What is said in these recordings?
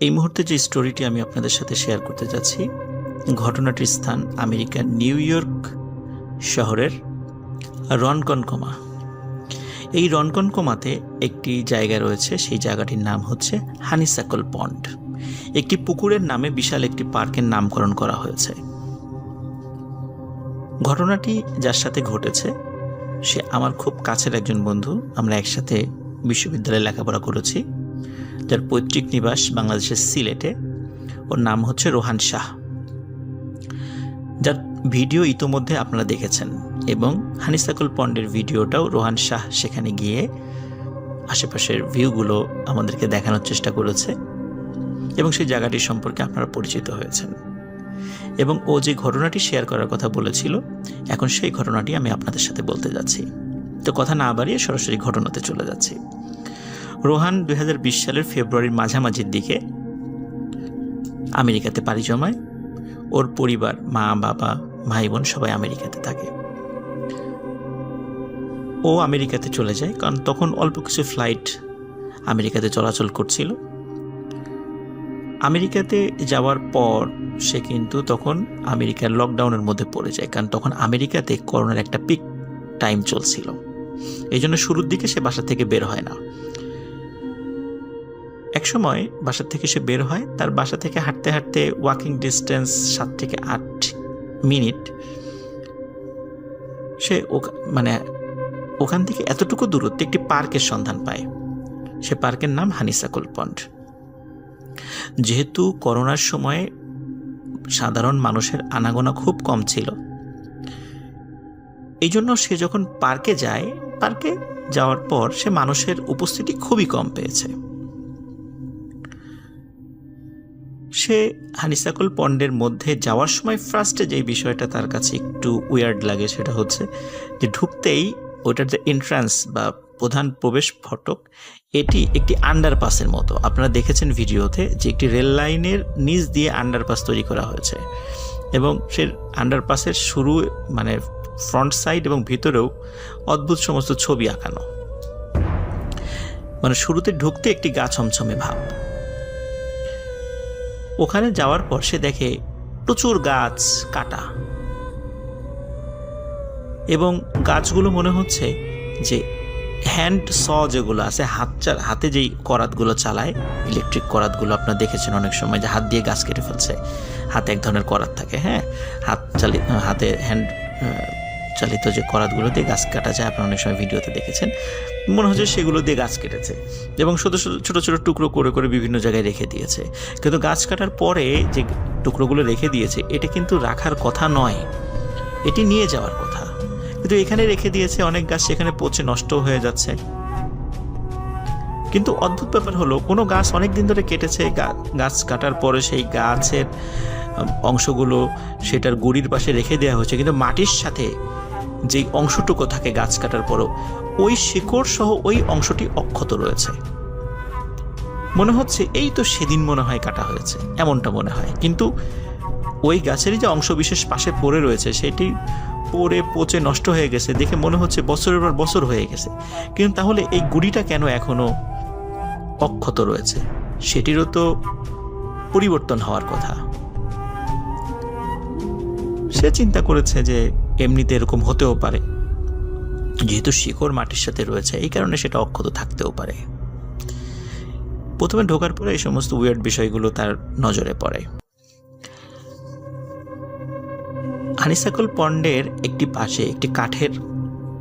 এই মুহূর্তে যে স্টোরিটি আমি আপনাদের সাথে শেয়ার করতে যাচ্ছি, ঘটনাটির স্থান আমেরিকার নিউ ইয়র্ক শহরের রনকনকমা। এই রনকনকমাতে একটি জায়গা রয়েছে, সেই জায়গাটির নাম হচ্ছে হানিসাকল পন্ড। একটি পুকুরের নামে বিশাল একটি পার্কের নামকরণ করা হয়েছে। ঘটনাটি যার সাথে ঘটেছে সে আমার খুব কাছের একজন বন্ধু। আমরা একসাথে বিশ্ববিদ্যালয়ে লেখাপড়া করেছি, যার পৈতৃক নিবাস বাংলাদেশের সিলেটে। ওর নাম হচ্ছে রোহান শাহ, যার ভিডিও ইতোমধ্যে আপনারা দেখেছেন, এবং হানিসাকল পন্ডের ভিডিওটাও রোহান শাহ সেখানে গিয়ে আশেপাশের ভিউগুলো আমাদেরকে দেখানোর চেষ্টা করেছে, এবং সেই জায়গাটি সম্পর্কে আপনারা পরিচিত হয়েছেন। এবং ও যে ঘটনাটি শেয়ার করার কথা বলেছিল, এখন সেই ঘটনাটি আমি আপনাদের সাথে বলতে যাচ্ছি। তো কথা না বাড়িয়ে সরাসরি ঘটনাতে চলে যাচ্ছি। রোহান 2020 সালের ফেব্রুয়ারির মাঝামাঝির দিকে আমেরিকাতে পাড়ি জমায়। ওর পরিবার, মা বাবা ভাই বোন সবাই আমেরিকাতে থাকে। ও আমেরিকাতে চলে যায় কারণ তখন অল্প কিছু ফ্লাইট আমেরিকাতে চলাচল করছিল। আমেরিকাতে যাওয়ার পর সে কিন্তু তখন আমেরিকার লকডাউনের মধ্যে পড়ে যায়, কারণ তখন আমেরিকাতে করোনার একটা পিক টাইম চলছিল। এই জন্য শুরুর দিকে সে বাসা থেকে বের হয় না। এক সময় বাসা থেকে সে বের হয়, তার বাসা থেকে হাঁটতে হাঁটতে ওয়াকিং ডিস্টেন্স 7 থেকে 8 মিনিট। সে ওখান থেকে এতটুকু দূরত্বে একটি পার্কের সন্ধান পায়। সে পার্কের নাম হানিসাকল পন্ড। যেহেতু করোনার সময় সাধারণ মানুষের আনাগোনা খুব কম ছিল, এই জন্য সে যখন পার্কে যায়, পার্কে যাওয়ার পর সে মানুষের উপস্থিতি খুবই কম পেয়েছে। সে হানিসাকল পন্ডের মধ্যে যাওয়ার সময় ফার্স্টে যে বিষয়টা তার কাছে একটু উইয়ার্ড লাগে সেটা হচ্ছে যে ঢুকতেই ওইটার যে এন্ট্রান্স বা প্রধান প্রবেশ ফটক, এটি একটি আন্ডারপাসের মতো। আপনারা দেখেছেন ভিডিওতে যে একটি রেল লাইনের নিচ দিয়ে আন্ডারপাস তৈরি করা হয়েছে, এবং সে আন্ডারপাসের শুরু ফ্রন্ট সাইড এবং ভিতরেও অদ্ভুত সমস্ত ছবি আঁকানো। শুরুতে ঢুকতে একটি গা ছমছমে ভাব। ওখানে যাওয়ার পর সে দেখে প্রচুর গাছ কাটা, এবং গাছগুলো মনে হচ্ছে যে হ্যান্ড স যেগুলো আছে, হাতে যেই করাতগুলো চালায়, ইলেকট্রিক করাতগুলো আপনারা দেখেছেন অনেক সময় যে হাত দিয়ে গাছ কেটে ফেলছে। হাতে এক ধরনের করাত থাকে, হাতে হ্যান্ড চালিত যে করাতগুলো দিয়ে গাছ কাটা যায়, আপনারা অনেক সময় ভিডিওতে দেখেছেন। মনে হচ্ছে সেগুলো দিয়ে গাছ কেটেছে, এবং ছোট ছোট টুকরো করে করে বিভিন্ন জায়গায় রেখে দিয়েছে। কিন্তু গাছ কাটার পরে যে টুকরোগুলো রেখে দিয়েছে, এটা কিন্তু রাখার কথা নয়, এটি নিয়ে যাওয়ার কথা। কিন্তু এখানে রেখে দিয়েছে, অনেক গাছ সেখানে পচে নষ্ট হয়ে যাচ্ছে। কিন্তু অদ্ভুত ব্যাপার হলো, কোনো গাছ অনেক দিন ধরে কেটেছে, গাছ কাটার পরে সেই গাছের অংশগুলো সেটার গুড়ির পাশে রেখে দেওয়া হয়েছে, কিন্তু মাটির সাথে যেই অংশটুকু থাকে গাছ কাটার পরও, ওই শিকড় সহ ওই অংশটি অক্ষত রয়েছে। মনে হচ্ছে এই তো সেদিন মনে হয় কাটা হয়েছে, এমনটা মনে হয়। কিন্তু ওই গাছেরই যে অংশ বিশেষ পাশে পড়ে রয়েছে, সেটি পড়ে পচে নষ্ট হয়ে গেছে দেখে মনে হচ্ছে বছরের পর বছর হয়ে গেছে। কিন্তু তাহলে এই গুড়িটা কেন এখনো অক্ষত রয়েছে? সেটিরও তো পরিবর্তন হওয়ার কথা। সে চিন্তা করেছে যে এমনিতে এরকম হতেও পারে, যেহেতু শিকড় মাটির সাথে রয়েছে, এই কারণে সেটা অক্ষত থাকতেও পারে। প্রথমে ঢোকার পরে এই সমস্ত উইয়ার্ড বিষয়গুলো তার নজরে পড়ে। হানিসাকল পন্ডের একটি পাশে একটি কাঠের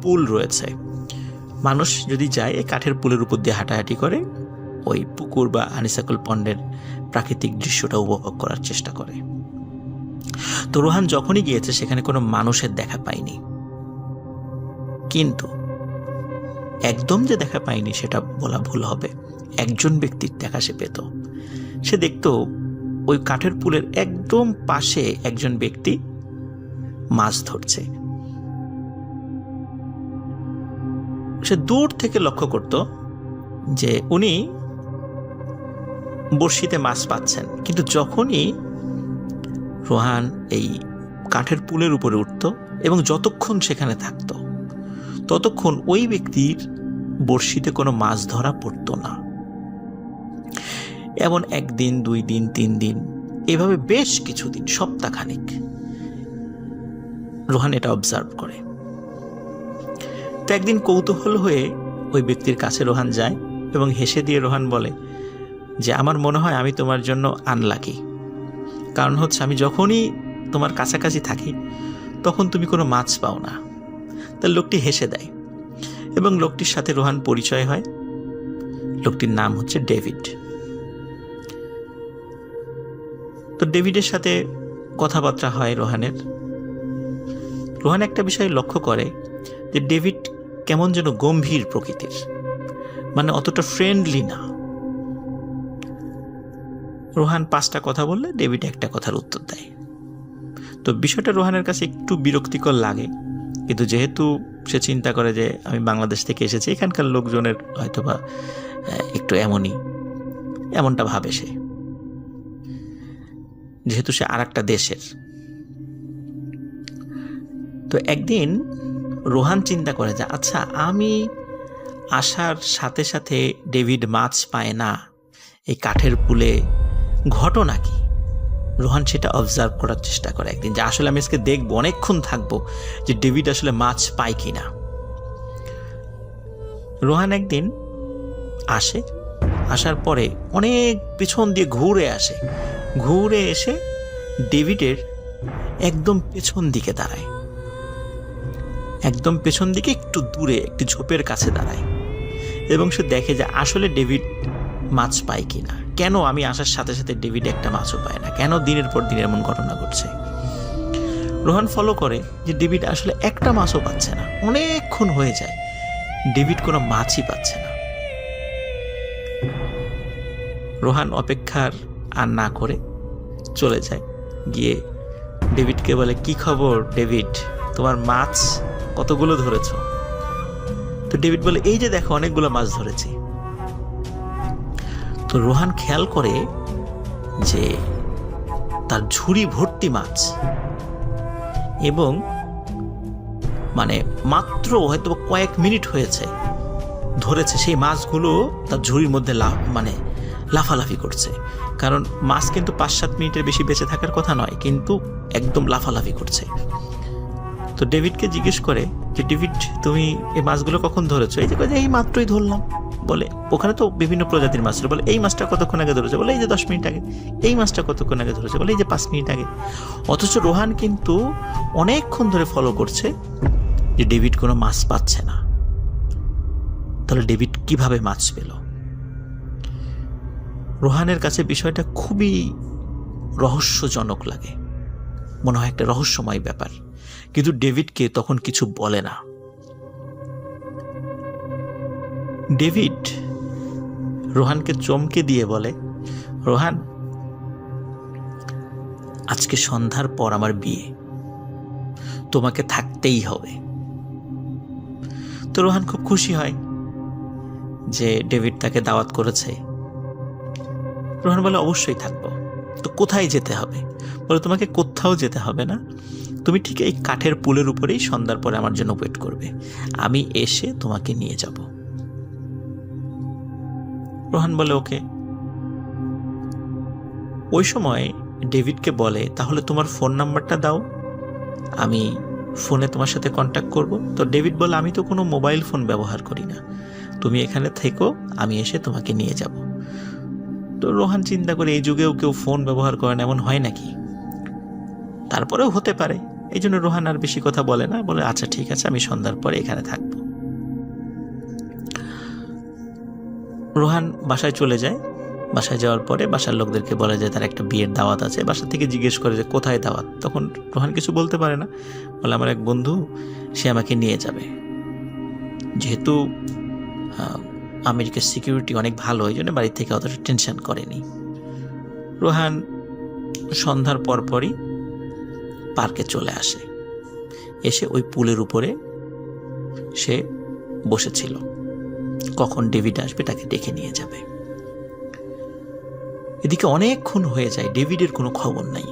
পুল রয়েছে। মানুষ যদি যায়, এই কাঠের পুলের উপর দিয়ে হাঁটাহাঁটি করে ওই পুকুর বা হানিসাকল পন্ডের প্রাকৃতিক দৃশ্যটা উপভোগ করার চেষ্টা করে। তো রোহান যখনই গিয়েছে সেখানে কোনো মানুষের দেখা পায়নি, কিন্তু একদম যে দেখা পায়নি সেটা বলা ভুল হবে, একজন ব্যক্তির দেখা সে পেত। সে দেখত ওই কাঠের পুলের একদম পাশে একজন ব্যক্তি মাছ ধরছে। সে দূর থেকে লক্ষ্য করত যে উনি বড়শিতে মাছ পাচ্ছেন, কিন্তু যখনই রোহান এই কাঠের পুলের উপরে উঠত এবং যতক্ষণ সেখানে থাকত, ততক্ষণ ওই ব্যক্তির বড়শিতে কোনো মাছ ধরা পড়ত না। এমন 1 দিন 2 দিন 3 দিন এভাবে বেশ কিছুদিন, সপ্তাহখানেক রোহান এটা অবজার্ভ করে। তো একদিন কৌতূহল হয়ে ওই ব্যক্তির কাছে রোহান যায় এবং হেসে দিয়ে রোহান বলে যে আমার মনে হয় আমি তোমার জন্য আনলাকি, কারণ হচ্ছে আমি যখনই তোমার কাছাকাছি থাকি তখন তুমি কোনো মাছ পাও না। তার লোকটি হেসে দেয় এবং লোকটির সাথে রোহান পরিচয় হয়। লোকটির নাম হচ্ছে ডেভিড। তো ডেভিডের সাথে কথাবার্তা হয় রোহানের। রোহান একটা বিষয় লক্ষ্য করে যে ডেভিড কেমন যেন গম্ভীর প্রকৃতির, মানে অতটা ফ্রেন্ডলি না। রোহান 5টা কথা বললে ডেভিড একটা কথার উত্তর দেয়। তো বিষয়টা রোহানের কাছে একটু বিরক্তিকর লাগে, কিন্তু যেহেতু সে চিন্তা করে যে আমি বাংলাদেশ থেকে এসেছি, এখানকার লোকজনের হয়তোবা একটু এমনটা ভাবে সে, যেহেতু সে আর একটা দেশের। তো একদিন রোহান চিন্তা করে যে আচ্ছা, আমি আসার সাথে সাথে ডেভিড মাছ পায় না, এই কাঠের পুলে ঘটনা কি? রোহান সেটা অবজার্ভ করার চেষ্টা করে একদিন, যে আসলে আমি আজকে দেখবো, অনেকক্ষণ থাকবো যে ডেভিড আসলে মাছ পায় কিনা। রোহান একদিন আসার পরে অনেক পিছন দিয়ে ঘুরে এসে ডেভিডের একদম পেছন দিকে দাঁড়ায়, একদম পেছন দিকে একটু দূরে একটি ঝোপের কাছে দাঁড়ায় এবং সে দেখে যে আসলে ডেভিড মাছ পায় কিনা। কেন আমি আসার সাথে সাথে ডেভিড একটা মাছও পায় না, কেন দিনের পর দিন এমন ঘটনা ঘটছে। রোহান ফলো করে যে ডেভিড আসলে একটা মাছও পাচ্ছে না, অনেকক্ষণ হয়ে যায় ডেভিড কোনো মাছই পাচ্ছে না। রোহান অপেক্ষার আর না করে চলে যায়, গিয়ে ডেভিডকে বলে কি খবর ডেভিড, তোমার মাছ কতগুলো ধরেছ? তো ডেভিড বলে এই যে দেখো অনেকগুলো মাছ ধরেছি। তো রোহান খেয়াল করে যে তার ঝুড়ি ভর্তি মাছ, এবং মানে মাত্র হয়তো কয়েক মিনিট হয়েছে ধরেছে, সেই মাছগুলো তার ঝুড়ির মধ্যে লাফালাফি করছে। কারণ মাছ কিন্তু 5-7 মিনিটের বেশি বেঁচে থাকার কথা নয়, কিন্তু একদম লাফালাফি করছে। তো ডেভিডকে জিজ্ঞেস করে যে ডেভিড, তুমি এই মাছগুলো কখন ধরেছো? এই যে এই মাত্রই ধরলাম। বলে ওখানে তো বিভিন্ন প্রজাতির মাছ ছিল। বলে এই মাছটা কতক্ষণ আগে ধরেছে? বলে এই যে 10 মিনিট আগে। এই মাছটা কতক্ষণ আগে ধরেছে? বলে এই যে 5 মিনিট আগে। অথচ রোহান কিন্তু অনেকক্ষণ ধরে ফলো করছে যে ডেভিড কোনো মাছ পাচ্ছে না। তাহলে ডেভিড কিভাবে মাছ পেল? রোহানের কাছে বিষয়টা খুবই রহস্যজনক লাগে, মনে হয় একটা রহস্যময় ব্যাপার। কিন্তু ডেভিডকে তখন কিছু বলে না। ডেভিড রোহানকে চমকে দিয়ে বলে, রোহান, আজকে সন্ধ্যার পর আমার বিয়ে, তোমাকে থাকতেই হবে। তো রোহান খুব খুশি হয় যে ডেভিড তাকে দাওয়াত করেছে। রোহান বলে অবশ্যই থাকবো। তো কোথায় যেতে হবে? বলে তোমাকে কোথাও যেতে হবে না, তুমি ঠিক এই কাঠের পুলের উপরেই সন্ধ্যার পরে আমার জন্য ওয়েট করবে, আমি এসে তোমাকে নিয়ে যাব। রোহান বলে ওকে। ওই সময় ডেভিডকে বলে, তাহলে তোমার ফোন নাম্বারটা দাও, আমি ফোনে তোমার সাথে কন্ট্যাক্ট করব। তো ডেভিড বলে, আমি তো কোনো মোবাইল ফোন ব্যবহার করি না, তুমি এখানে থেকো, আমি এসে তোমাকে নিয়ে যাব। তো রোহান চিন্তা করে, এই যুগেও কেউ ফোন ব্যবহার করে না, এমন হয় নাকি? তারপরেও হতে পারে। এই জন্য রোহান আর বেশি কথা বলে না, বলে আচ্ছা ঠিক আছে, আমি সন্ধ্যার পরে এখানে থাকবো। রোহান বাসায় চলে যায়। বাসায় যাওয়ার পরে বাসার লোকদেরকে বলে যে তার একটা বিয়ের দাওয়াত আছে। বাসা থেকে জিজ্ঞেস করে যে কোথায় দাওয়াত। তখন রোহান কিছু বলতে পারে না, বলে আমার এক বন্ধু, সে আমাকে নিয়ে যাবে। যেহেতু আমেরিকার সিকিউরিটি অনেক ভালো, এই জন্য বাড়ি থেকে অতটা টেনশন করেনি। রোহান সন্ধ্যার পরপরই পার্কে চলে আসে। এসে ওই পুলের উপরে সে বসেছিল, কখন ডেভিড আসবে তাকে ডেকে নিয়ে যাবে। এদিকে অনেকক্ষণ হয়ে যায়, ডেভিডের কোনো খবর নাই।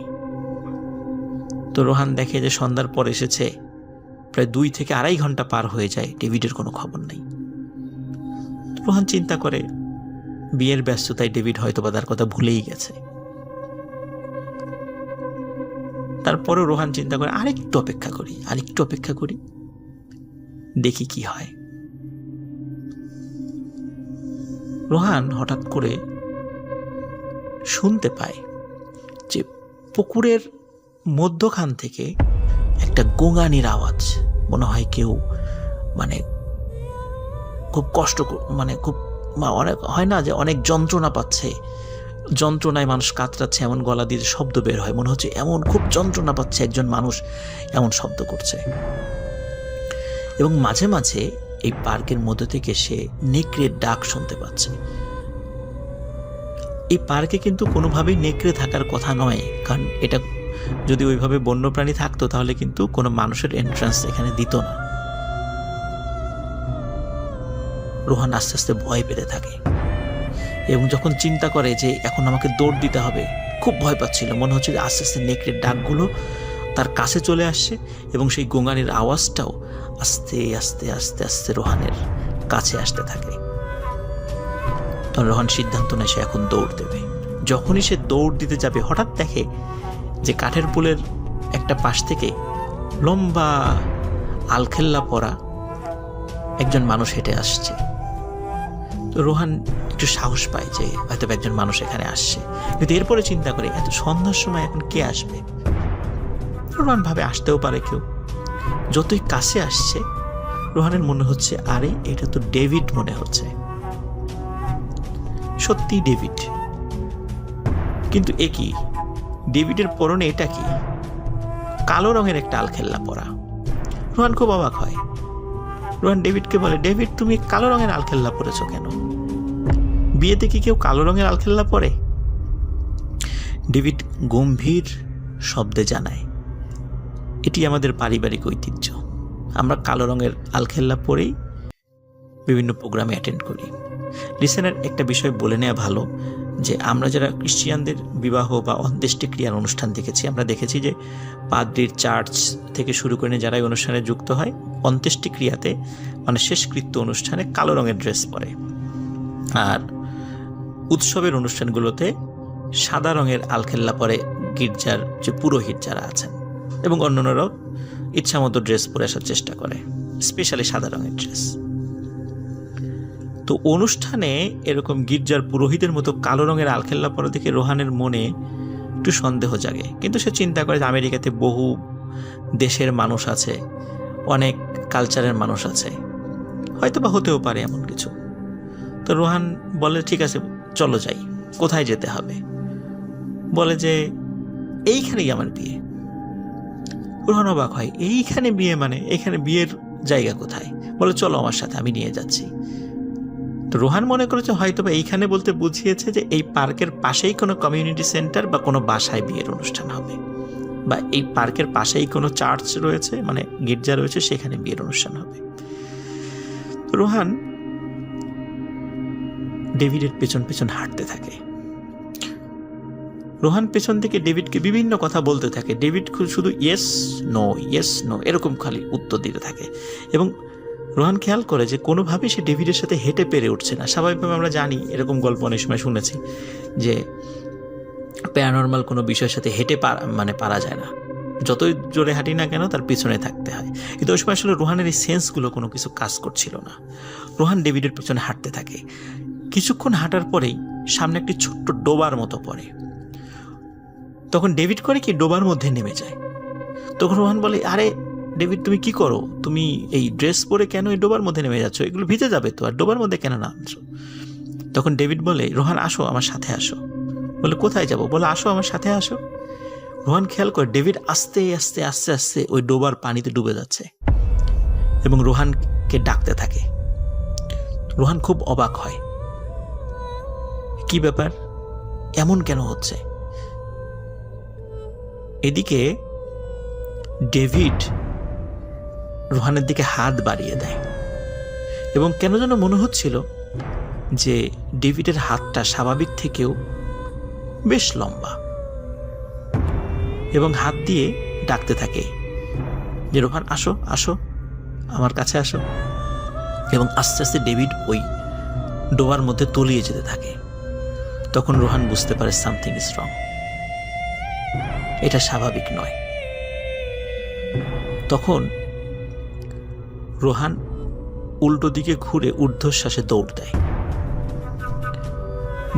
তো রোহান দেখে যে সন্ধ্যার পর এসেছে, প্রায় 2 থেকে 2.5 ঘন্টা পার হয়ে যায়, ডেভিডের কোনো খবর নাই। রোহান চিন্তা করে বিয়ের ব্যস্ততায় ডেভিড হয়তোবা তার কথা ভুলেই গেছে। তারপরেও রোহান চিন্তা করে আরেকটু অপেক্ষা করি, দেখি কি হয়। রোহান হঠাৎ করে শুনতে পায় যে পুকুরের মধ্যখান থেকে একটা গোঙানির আওয়াজ। মনে হয় কেউ খুব কষ্ট, খুব অনেক হয় না যে অনেক যন্ত্রণা পাচ্ছে, যন্ত্রণায় মানুষ কাতরাচ্ছে, এমন গলা দিয়ে শব্দ বের হয়, মনে হচ্ছে এমন খুব যন্ত্রণা পাচ্ছে একজন মানুষ, এমন শব্দ করছে। এবং মাঝে মাঝে এই পার্কের মধ্যে থেকে সে নেকড়ের ডাক শুনতে পাচ্ছে। এই পার্কে কিন্তু কোনোভাবেই নেকড়ে থাকার কথা নয়, কারণ এটা যদি ওইভাবে বন্যপ্রাণী থাকতো তাহলে কিন্তু কোনো মানুষের এন্ট্রান্স এখানে দিত না। রোহান আস্তে আস্তে ভয় পেতে থাকে এবং যখন চিন্তা করে যে এখন আমাকে দৌড় দিতে হবে, খুব ভয় পাচ্ছিল। মনে হচ্ছে আস্তে আস্তে নেকড়ের ডাকগুলো তার কাছে চলে আসছে এবং সেই গোঙানির আওয়াজটাও আস্তে আস্তে আস্তে আস্তে রোহানের কাছে আসতে থাকে। তখন রোহান সিদ্ধান্ত নেয় সে এখন দৌড় দেবে। যখনই সে দৌড় দিতে যাবে হঠাৎ দেখে যে কাঠের পুলের একটা পাশ থেকে লম্বা আলখেল্লা পরা একজন মানুষ হেঁটে আসছে। তো রোহান একটু সাহস পায় যে হয়তো একজন মানুষ এখানে আসছে, কিন্তু এরপরে চিন্তা করে এত সন্ধ্যার সময় এখন কে আসবে। রোহান ভাবে আসতেও পারে কেউ। যতই কাছে আসছে রোহানের মনে হচ্ছে আরে এটা তো ডেভিড মনে হচ্ছে, সত্যি ডেভিড। কিন্তু এ কি, ডেভিডের পরনে এটা কি? কালো রঙের একটা আলখেল্লা পরা। রোহান খুব অবাক হয়। রোহান ডেভিডকে বলে, ডেভিড তুমি কালো রঙের আলখেল্লা পরেছো কেন? বিয়েতে কি কেউ কালো রঙের আলখেল্লা পরে? ডেভিড গম্ভীর শব্দে জানায়, এটি আমাদের পারিবারিক ঐতিহ্য, আমরা কালো রঙের আলখেল্লা পরেই বিভিন্ন প্রোগ্রামে অ্যাটেন্ড করি। লিসেনার, একটা বিষয় বলে নেওয়া ভালো যে আমরা যারা খ্রিস্টিয়ানদের বিবাহ বা অন্ত্যেষ্টি ক্রিয়ার অনুষ্ঠান দেখেছি, আমরা দেখেছি যে পাদ্রির, চার্চ থেকে শুরু করে যারা এই অনুষ্ঠানে যুক্ত হয়, অন্ত্যেষ্টি ক্রিয়াতে শেষকৃত্য অনুষ্ঠানে কালো রঙের ড্রেস পরে, আর উৎসবের অনুষ্ঠানগুলোতে সাদা রঙের আলখেল্লা পরে গির্জার যে পুরোহিত যারা আছেন, এবং অন্যান্যরাও ইচ্ছামতো ড্রেস পরে আসার চেষ্টা করে, স্পেশালি সাদা রঙের ড্রেস। তো অনুষ্ঠানে এরকম গির্জার পুরোহিতের মতো কালো রঙের আলখেল্লা পরা দেখে রোহানের মনে একটু সন্দেহ জাগে। কিন্তু সে চিন্তা করে যে আমেরিকাতে বহু দেশের মানুষ আছে, অনেক কালচারের মানুষ আছে, হয়তো বা হতেও পারে এমন কিছু। তো রোহান বলে ঠিক আছে চলো যাই। কোথায় যেতে হবে? বলে যে এইখানেই আমার বিয়ে। রোহান অবাক হয়, এইখানে বিয়ে মানে এখানে বিয়ের জায়গা কোথায়? বলে চলো আমার সাথে, আমি নিয়ে যাচ্ছি। তো রোহান মনে করেছে হয়তো বা এইখানে বলতে বুঝিয়েছে যে এই পার্কের পাশেই কোনো কমিউনিটি সেন্টার বা কোনো বাসায় বিয়ের অনুষ্ঠান হবে, বা এই পার্কের পাশেই কোনো চার্চ রয়েছে, মানে গির্জা রয়েছে, সেখানে বিয়ের অনুষ্ঠান হবে। রোহান ডেভিডের পেছন পেছন হাঁটতে থাকে। রোহান পেছন থেকে ডেভিডকে বিভিন্ন কথা বলতে থাকে। ডেভিড শুধু ইয়েস নো এরকম খালি উত্তর দিতে থাকে, এবং রোহান খেয়াল করে যে কোনোভাবেই সে ডেভিডের সাথে হেঁটে পেরে উঠছে না। স্বাভাবিকভাবে আমরা জানি, এরকম গল্প অনেক সময় শুনেছি যে প্যারানর্মাল কোনো বিষয়ের সাথে হেঁটে পারা যায় না, যতই জোরে হাঁটি না কেন তার পিছনে থাকতে হয়। কিন্তু ওই সময় আসলে রোহানের এই সেন্সগুলো কোনো কিছু কাজ করছিল না। রোহান ডেভিডের পিছনে হাঁটতে থাকে। কিছুক্ষণ হাঁটার পরেই সামনে একটি ছোট্ট ডোবার মতো পড়ে। তখন ডেভিড করে কি, ডোবার মধ্যে নেমে যায়। তখন রোহান বলে, আরে ডেভিড তুমি কি করো? তুমি এই ড্রেস পরে কেন এই ডোবার মধ্যে নেমে যাচ্ছ? এগুলো ভিজে যাবে তো, আর ডোবার মধ্যে কেন নামছো? তখন ডেভিড বলে, রোহান আসো আমার সাথে আসো। বলে কোথায় যাব? বলে আসো আমার সাথে আসো। রোহান খেয়াল করে ডেভিড আস্তে আস্তে আস্তে আস্তে ওই ডোবার পানিতে ডুবে যাচ্ছে এবং রোহানকে ডাকতে থাকে। রোহান খুব অবাক হয়, কি ব্যাপার, এমন কেন হচ্ছে? এদিকে ডেভিড রোহানের দিকে হাত বাড়িয়ে দেয় এবং কেন যেন মনে হচ্ছিল যে ডেভিডের হাতটা স্বাভাবিক থেকেও বেশ লম্বা, এবং হাত দিয়ে ডাকতে থাকে যে রোহান আসো আসো আমার কাছে আসো। এবং আস্তে আস্তে ডেভিড ওই ডোবার মধ্যে তলিয়ে যেতে থাকে। তখন রোহান বুঝতে পারে সামথিং ইজ রং, এটা স্বাভাবিক নয়। তখন রোহান উল্টো দিকে ঘুরে ঊর্ধ্বশ্বাসে দৌড় দেয়।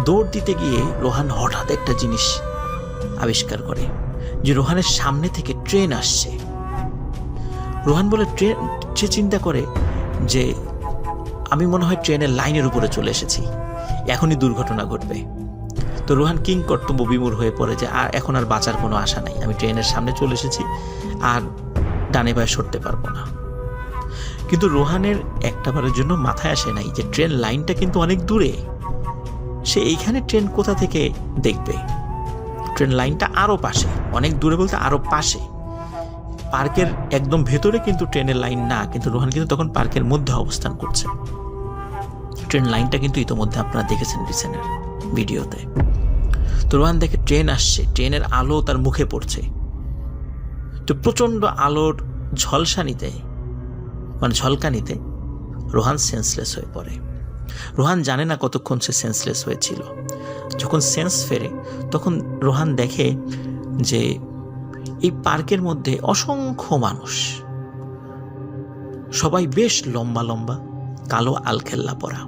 দৌড় দিতে গিয়ে রোহান হঠাৎ একটা জিনিস আবিষ্কার করে যে রোহানের সামনে থেকে ট্রেন আসছে। রোহান বলে ট্রেন, সে চিন্তা করে যে আমি মনে হয় ট্রেনের লাইনের উপরে চলে এসেছি, এখনই দুর্ঘটনা ঘটবে। তো রোহান কিং কর্তব্য বিমূঢ় হয়ে পড়ে যে এখন আর বাঁচার কোনো আশা নাই, আমি ট্রেনের সামনে চলে এসেছি, আর ডানে বায়ে সরতে পারবো না। কিন্তু রোহানের একটাবারের জন্য মাথায় আসে নাই যে ট্রেন লাইনটা কিন্তু অনেক দূরে, সে এইখানে ট্রেন কোথা থেকে দেখবে? ট্রেন লাইনটা আরও পাশে, অনেক দূরে বলতে আরও পাশে, পার্কের একদম ভেতরে কিন্তু ট্রেনের লাইন না, কিন্তু রোহান কিন্তু তখন পার্কের মধ্যে অবস্থান করছে। ট্রেন লাইনটা কিন্তু ইতোমধ্যে আপনারা দেখেছেন রিসেন্টের ভিডিওতে। তো রোহান দেখে ট্রেন আসছে, ট্রেনের আলো তার মুখে পড়ছে। তো প্রচণ্ড আলোর ঝলকানিতে রোহান সেন্সলেস হয়ে পড়ে। রোহান জানে না কতক্ষণ সে সেন্সলেস হয়েছিল। যখন সেন্স ফেরে তখন রোহান দেখে যে এই পার্কের মধ্যে অসংখ্য মানুষ, সবাই বেশ লম্বা লম্বা, কালো আলখেল্লা পরা।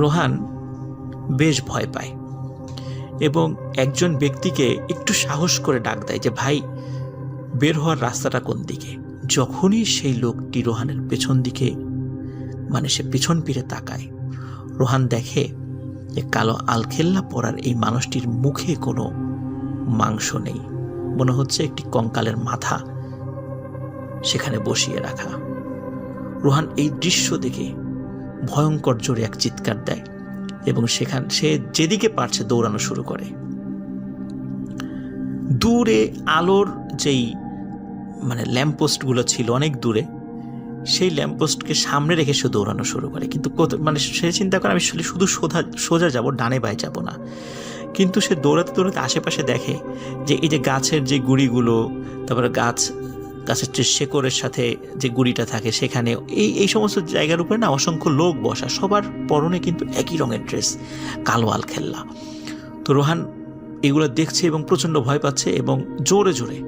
রোহান বেশ ভয় পায় এবং একজন ব্যক্তিকে একটু সাহস করে ডাক দেয় যে ভাই, বের হওয়ার রাস্তাটা কোন দিকে? যখনই সেই লোকটি রোহানের পেছন দিকে, মানে সে পিছন ফিরে তাকায়, রোহান দেখে যে কালো আলখেল্লা পরার এই মানুষটির মুখে কোনো মাংস নেই, মনে হচ্ছে একটি কঙ্কালের মাথা সেখানে বসিয়ে রাখা। রোহান এই দৃশ্য দেখে ভয়ঙ্কর জোরে এক চিৎকার দেয় এবং সে যেদিকে পারছে দৌড়ানো শুরু করে। দূরে আলোর যেই ল্যাম্পপোস্টগুলো ছিল অনেক দূরে, সেই ল্যাম্পপোস্টকে সামনে রেখে সে দৌড়ানো শুরু করে। কিন্তু সে চিন্তা করে আমি শুধু সোজা যাব, ডানে বায়ে যাব না। কিন্তু সে দৌড়াতে দৌড়াতে আশেপাশে দেখে যে এই যে গাছের যে গুঁড়িগুলো, তারপরে গাছের যে শেকড়ের সাথে যে গুঁড়িটা থাকে, সেখানে এই সমস্ত জায়গার উপরে না অসংখ্য লোক বসা, সবার পরনে কিন্তু একই রঙের ড্রেস, কালো আলখেল্লা। তো রোহান এগুলো দেখছে এবং প্রচণ্ড ভয় পাচ্ছে এবং জোরে জোরে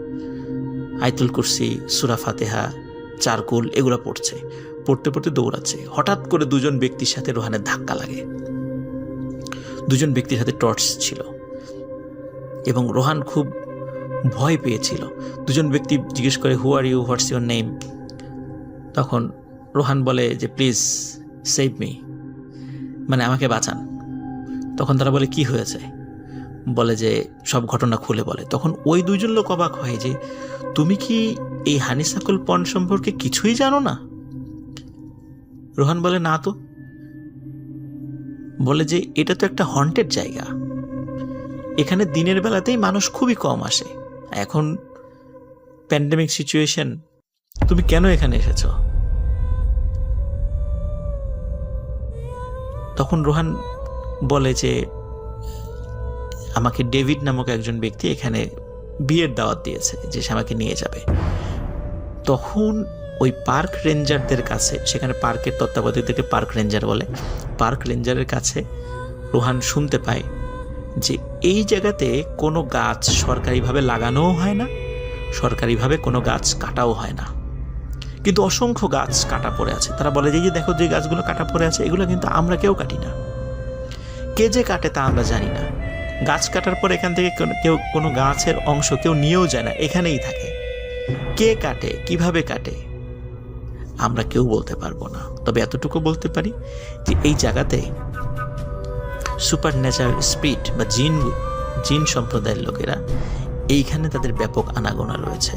আয়াতুল কুরসি, সূরা ফাতিহা, চারকুল এগুলো পড়তে পড়তে দৌড়াচ্ছে। হঠাৎ করে দুজন ব্যক্তির সাথে রোহানের ধাক্কা লাগে। দুজন ব্যক্তির হাতে টর্চ ছিল এবং রোহান খুব ভয় পেয়েছিল। দুজন ব্যক্তি জিজ্ঞেস করে, who are you, what's your name? তখন রোহান বলে যে প্লিজ সেভ মি, মানে আমাকে বাঁচান। তখন তারা বলে কি হয়েছে? বলে যে সব ঘটনা খুলে বলে। তখন ওই দুইজন লোক অবাক হয় যে তুমি কি এই হানিসাকুল পন্ড সম্পর্কে কিছুই জানো না? রোহান বলে না তো। বলে যে এটা তো একটা হন্টেড জায়গা, এখানে দিনের বেলাতেই মানুষ খুবই কম আসে, এখন প্যান্ডেমিক সিচুয়েশন, তুমি কেন এখানে এসেছ? তখন রোহান বলে যে আমাকে ডেভিড নামক একজন ব্যক্তি এখানে বিয়ের দাওয়াত দিয়েছে যে সে আমাকে নিয়ে যাবে। তখন ওই পার্ক রেঞ্জারদের কাছে, সেখানে পার্কের তত্ত্বাবধায়কদেরকে পার্ক রেঞ্জার বলে, পার্ক রেঞ্জারের কাছে রোহান শুনতে পায় যে এই জায়গাতে কোনো গাছ সরকারিভাবে লাগানোও হয় না, সরকারিভাবে কোনো গাছ কাটাও হয় না, কিন্তু অসংখ্য গাছ কাটা পড়ে আছে। তারা বলে যে দেখো যে গাছগুলো কাটা পড়ে আছে, এগুলো কিন্তু আমরা কেউ কাটি না, কে যে কাটে তা আমরা জানি না। গাছ কাটার পর এখান থেকে কেউ কোনো গাছের অংশ কেউ নিয়েও যায় না, এখানেই থাকে। কে কাটে, কিভাবে কাটে, আমরা কেউ বলতে পারবো না। তবে এতটুকু বলতে পারি যে এই জায়গাতে সুপার ন্যাচারাল স্পিরিট বা জিন সম্প্রদায়ের লোকেরা এইখানে তাদের ব্যাপক আনাগোনা রয়েছে।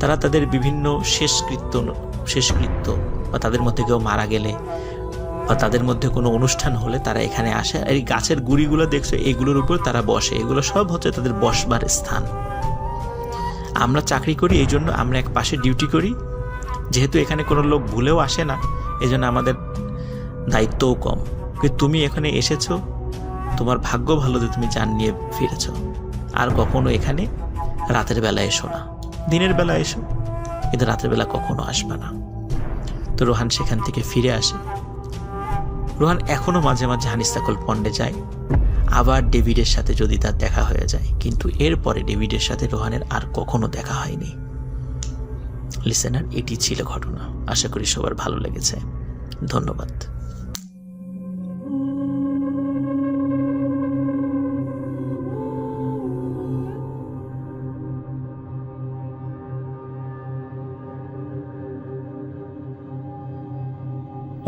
তারা তাদের বিভিন্ন শেষকৃত্য বা তাদের মধ্যে কেউ মারা গেলে বা তাদের মধ্যে কোনো অনুষ্ঠান হলে তারা এখানে আসে। এই গাছের গুঁড়িগুলো দেখছো, এগুলোর উপর তারা বসে, এগুলো সব হচ্ছে তাদের বসবার স্থান। আমরা চাকরি করি, এই জন্য আমরা এক পাশে ডিউটি করি, যেহেতু এখানে কোনো লোক ভুলেও আসে না, এই জন্য আমাদের দায়িত্বও কম। কিন্তু তুমি এখানে এসেছো, তোমার ভাগ্য ভালো যে তুমি জান নিয়ে ফিরেছ। আর কখনো এখানে রাতের বেলা এসো না, দিনের বেলা এসো, কিন্তু রাতের বেলা কখনো আসবে না। তো রোহান সেখান থেকে ফিরে আসে রোহান এখনও মাঝে মাঝে হানিস্তাকল পন্ডে যায়, আবার ডেভিডের সাথে যদি তার দেখা হয়ে যায়, কিন্তু এরপরে ডেভিডের সাথে রোহানের আর কখনো দেখা হয়নি। লিসেনার, এটি ছিল ঘটনা। আশা করি সবার ভালো লেগেছে। ধন্যবাদ।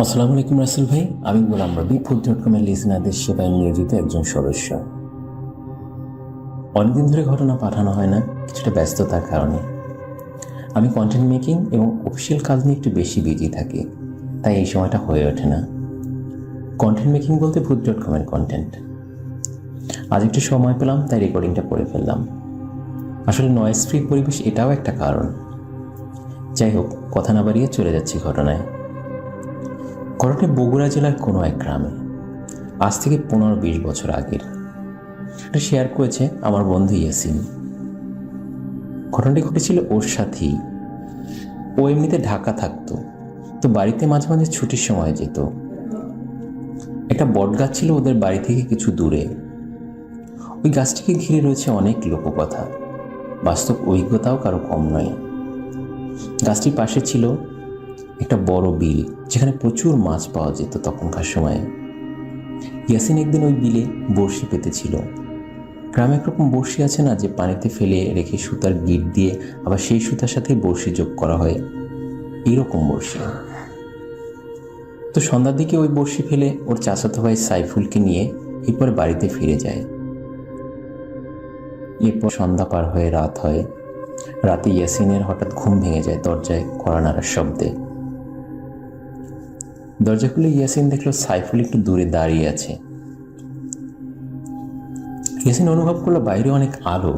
আসসালামু আলাইকুম রাসেল ভাই, আমি গোলাম রবি, ফুড.com-এর লিসেনারদের সেবায় নিয়োজিত একজন সদস্য। অনেকদিন ধরে ঘটনা পাঠানো হয় না, কিছুটা ব্যস্ততার কারণে। আমি কন্টেন্ট মেকিং এবং অফিসিয়াল কাজ নিয়ে একটু বেশি বিজি থাকি, তাই এই সময়টা হয়ে ওঠে না। কন্টেন্ট মেকিং বলতে ফুড.com-এর কন্টেন্ট। আজ একটু সময় পেলাম, তাই রেকর্ডিংটা করে ফেললাম। আসলে নয়েজ ফ্রি পরিবেশ এটাও একটা কারণ। যাই হোক, কথা না বাড়িয়ে চলে যাচ্ছি ঘটনায়। ঘটনাটি বগুড়া জেলার কোনো এক গ্রামে, আজ থেকে 15-20 বছর আগের। এটা শেয়ার করেছে আমার বন্ধু ইয়াসিন। ঘটনাটি ঘটেছিল ওর সাথেই। ও এমনিতে ঢাকা থাকতো, তো বাড়িতে মাঝে মাঝে ছুটির সময় যেত। একটা বট গাছ ছিল ওদের বাড়ি থেকে কিছু দূরে। ওই গাছটিকে ঘিরে রয়েছে অনেক লোককথা, বাস্তব অভিজ্ঞতাও কারো কম নয়। গাছটির পাশে ছিল একটা বড় বিল, যেখানে প্রচুর মাছ পাওয়া যেত তখনকার সময়ে। ইয়াসিন একদিন ওই বিলে বড়শি পেতেছিল। গ্রামে একরকম বড়শি আছে না, যে পানিতে ফেলে রেখে সুতার গিট দিয়ে আবার সেই সুতার সাথে বড়শি যোগ করা হয়, এইরকম বড়শি। তো সন্ধ্যার দিকে ওই বড়শি ফেলে ওর চাচাতো ভাই সাইফুলকে নিয়ে এরপরে বাড়িতে ফিরে যায়। এরপর সন্ধ্যা পার হয়ে রাত হয়। রাতে ইয়াসিনের হঠাৎ ঘুম ভেঙে যায় দরজায় কড়া নাড়ার শব্দে। দরজা খুলে ইয়াসিন দেখলো সাইফুল একটু দূরে দাঁড়িয়ে আছে। ইয়াসিন অনুভব করলো বাইরে অনেক আলো,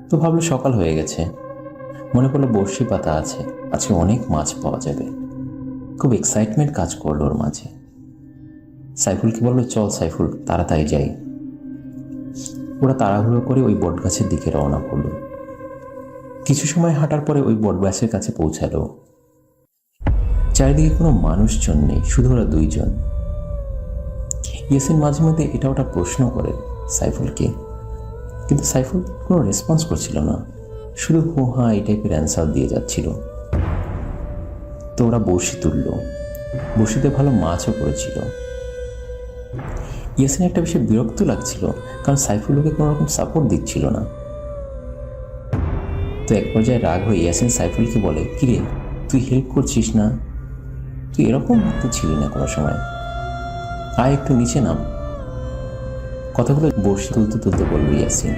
তো ভাবলো সকাল হয়ে গেছে। মনে পড়লো বড়শি পাতা আছে, আজকে অনেক মাছ পাওয়া যাবে। খুব এক্সাইটমেন্ট কাজ করলো ওর মাঝে। সাইফুলকে বললো, চল সাইফুল, তাড়াতাড়ি যাই। ওরা তাড়াহুড়ো করে ওই বট গাছের দিকে রওনা করলো। কিছু সময় হাঁটার পরে ওই বট গাছের কাছে পৌঁছালো। চারিদিকে কোনো মানুষজন নেই, শুধু ওরা দুইজন। ইয়াসিন মাঝে মধ্যে এটা ওটা প্রশ্ন করে সাইফুলকে, কিন্তু সাইফুল কোনো রেসপন্স করছিল না, শুধু হো হ্যাঁ এই টাইপের অ্যান্সার দিয়ে যাচ্ছিল। তো ওরা বড়শি তুলল। বড়শিতে ভালো মাছও পড়েছিল। ইয়াসিন একটা বিষয়ে বিরক্ত লাগছিল, কারণ সাইফুল ওকে কোনো রকম সাপোর্ট দিচ্ছিল না। তো এক পর্যায়ে রাগ হয়ে ইয়াসিন সাইফুলকে বলে, কিরে তুই হেল্প করছিস না? তুই এরকম তো ছিলি না কোনো সময়, আয় একটু নিচে নাম। কথাগুলো বড়শি তুলতে তুলতে বলল ইয়াসিন।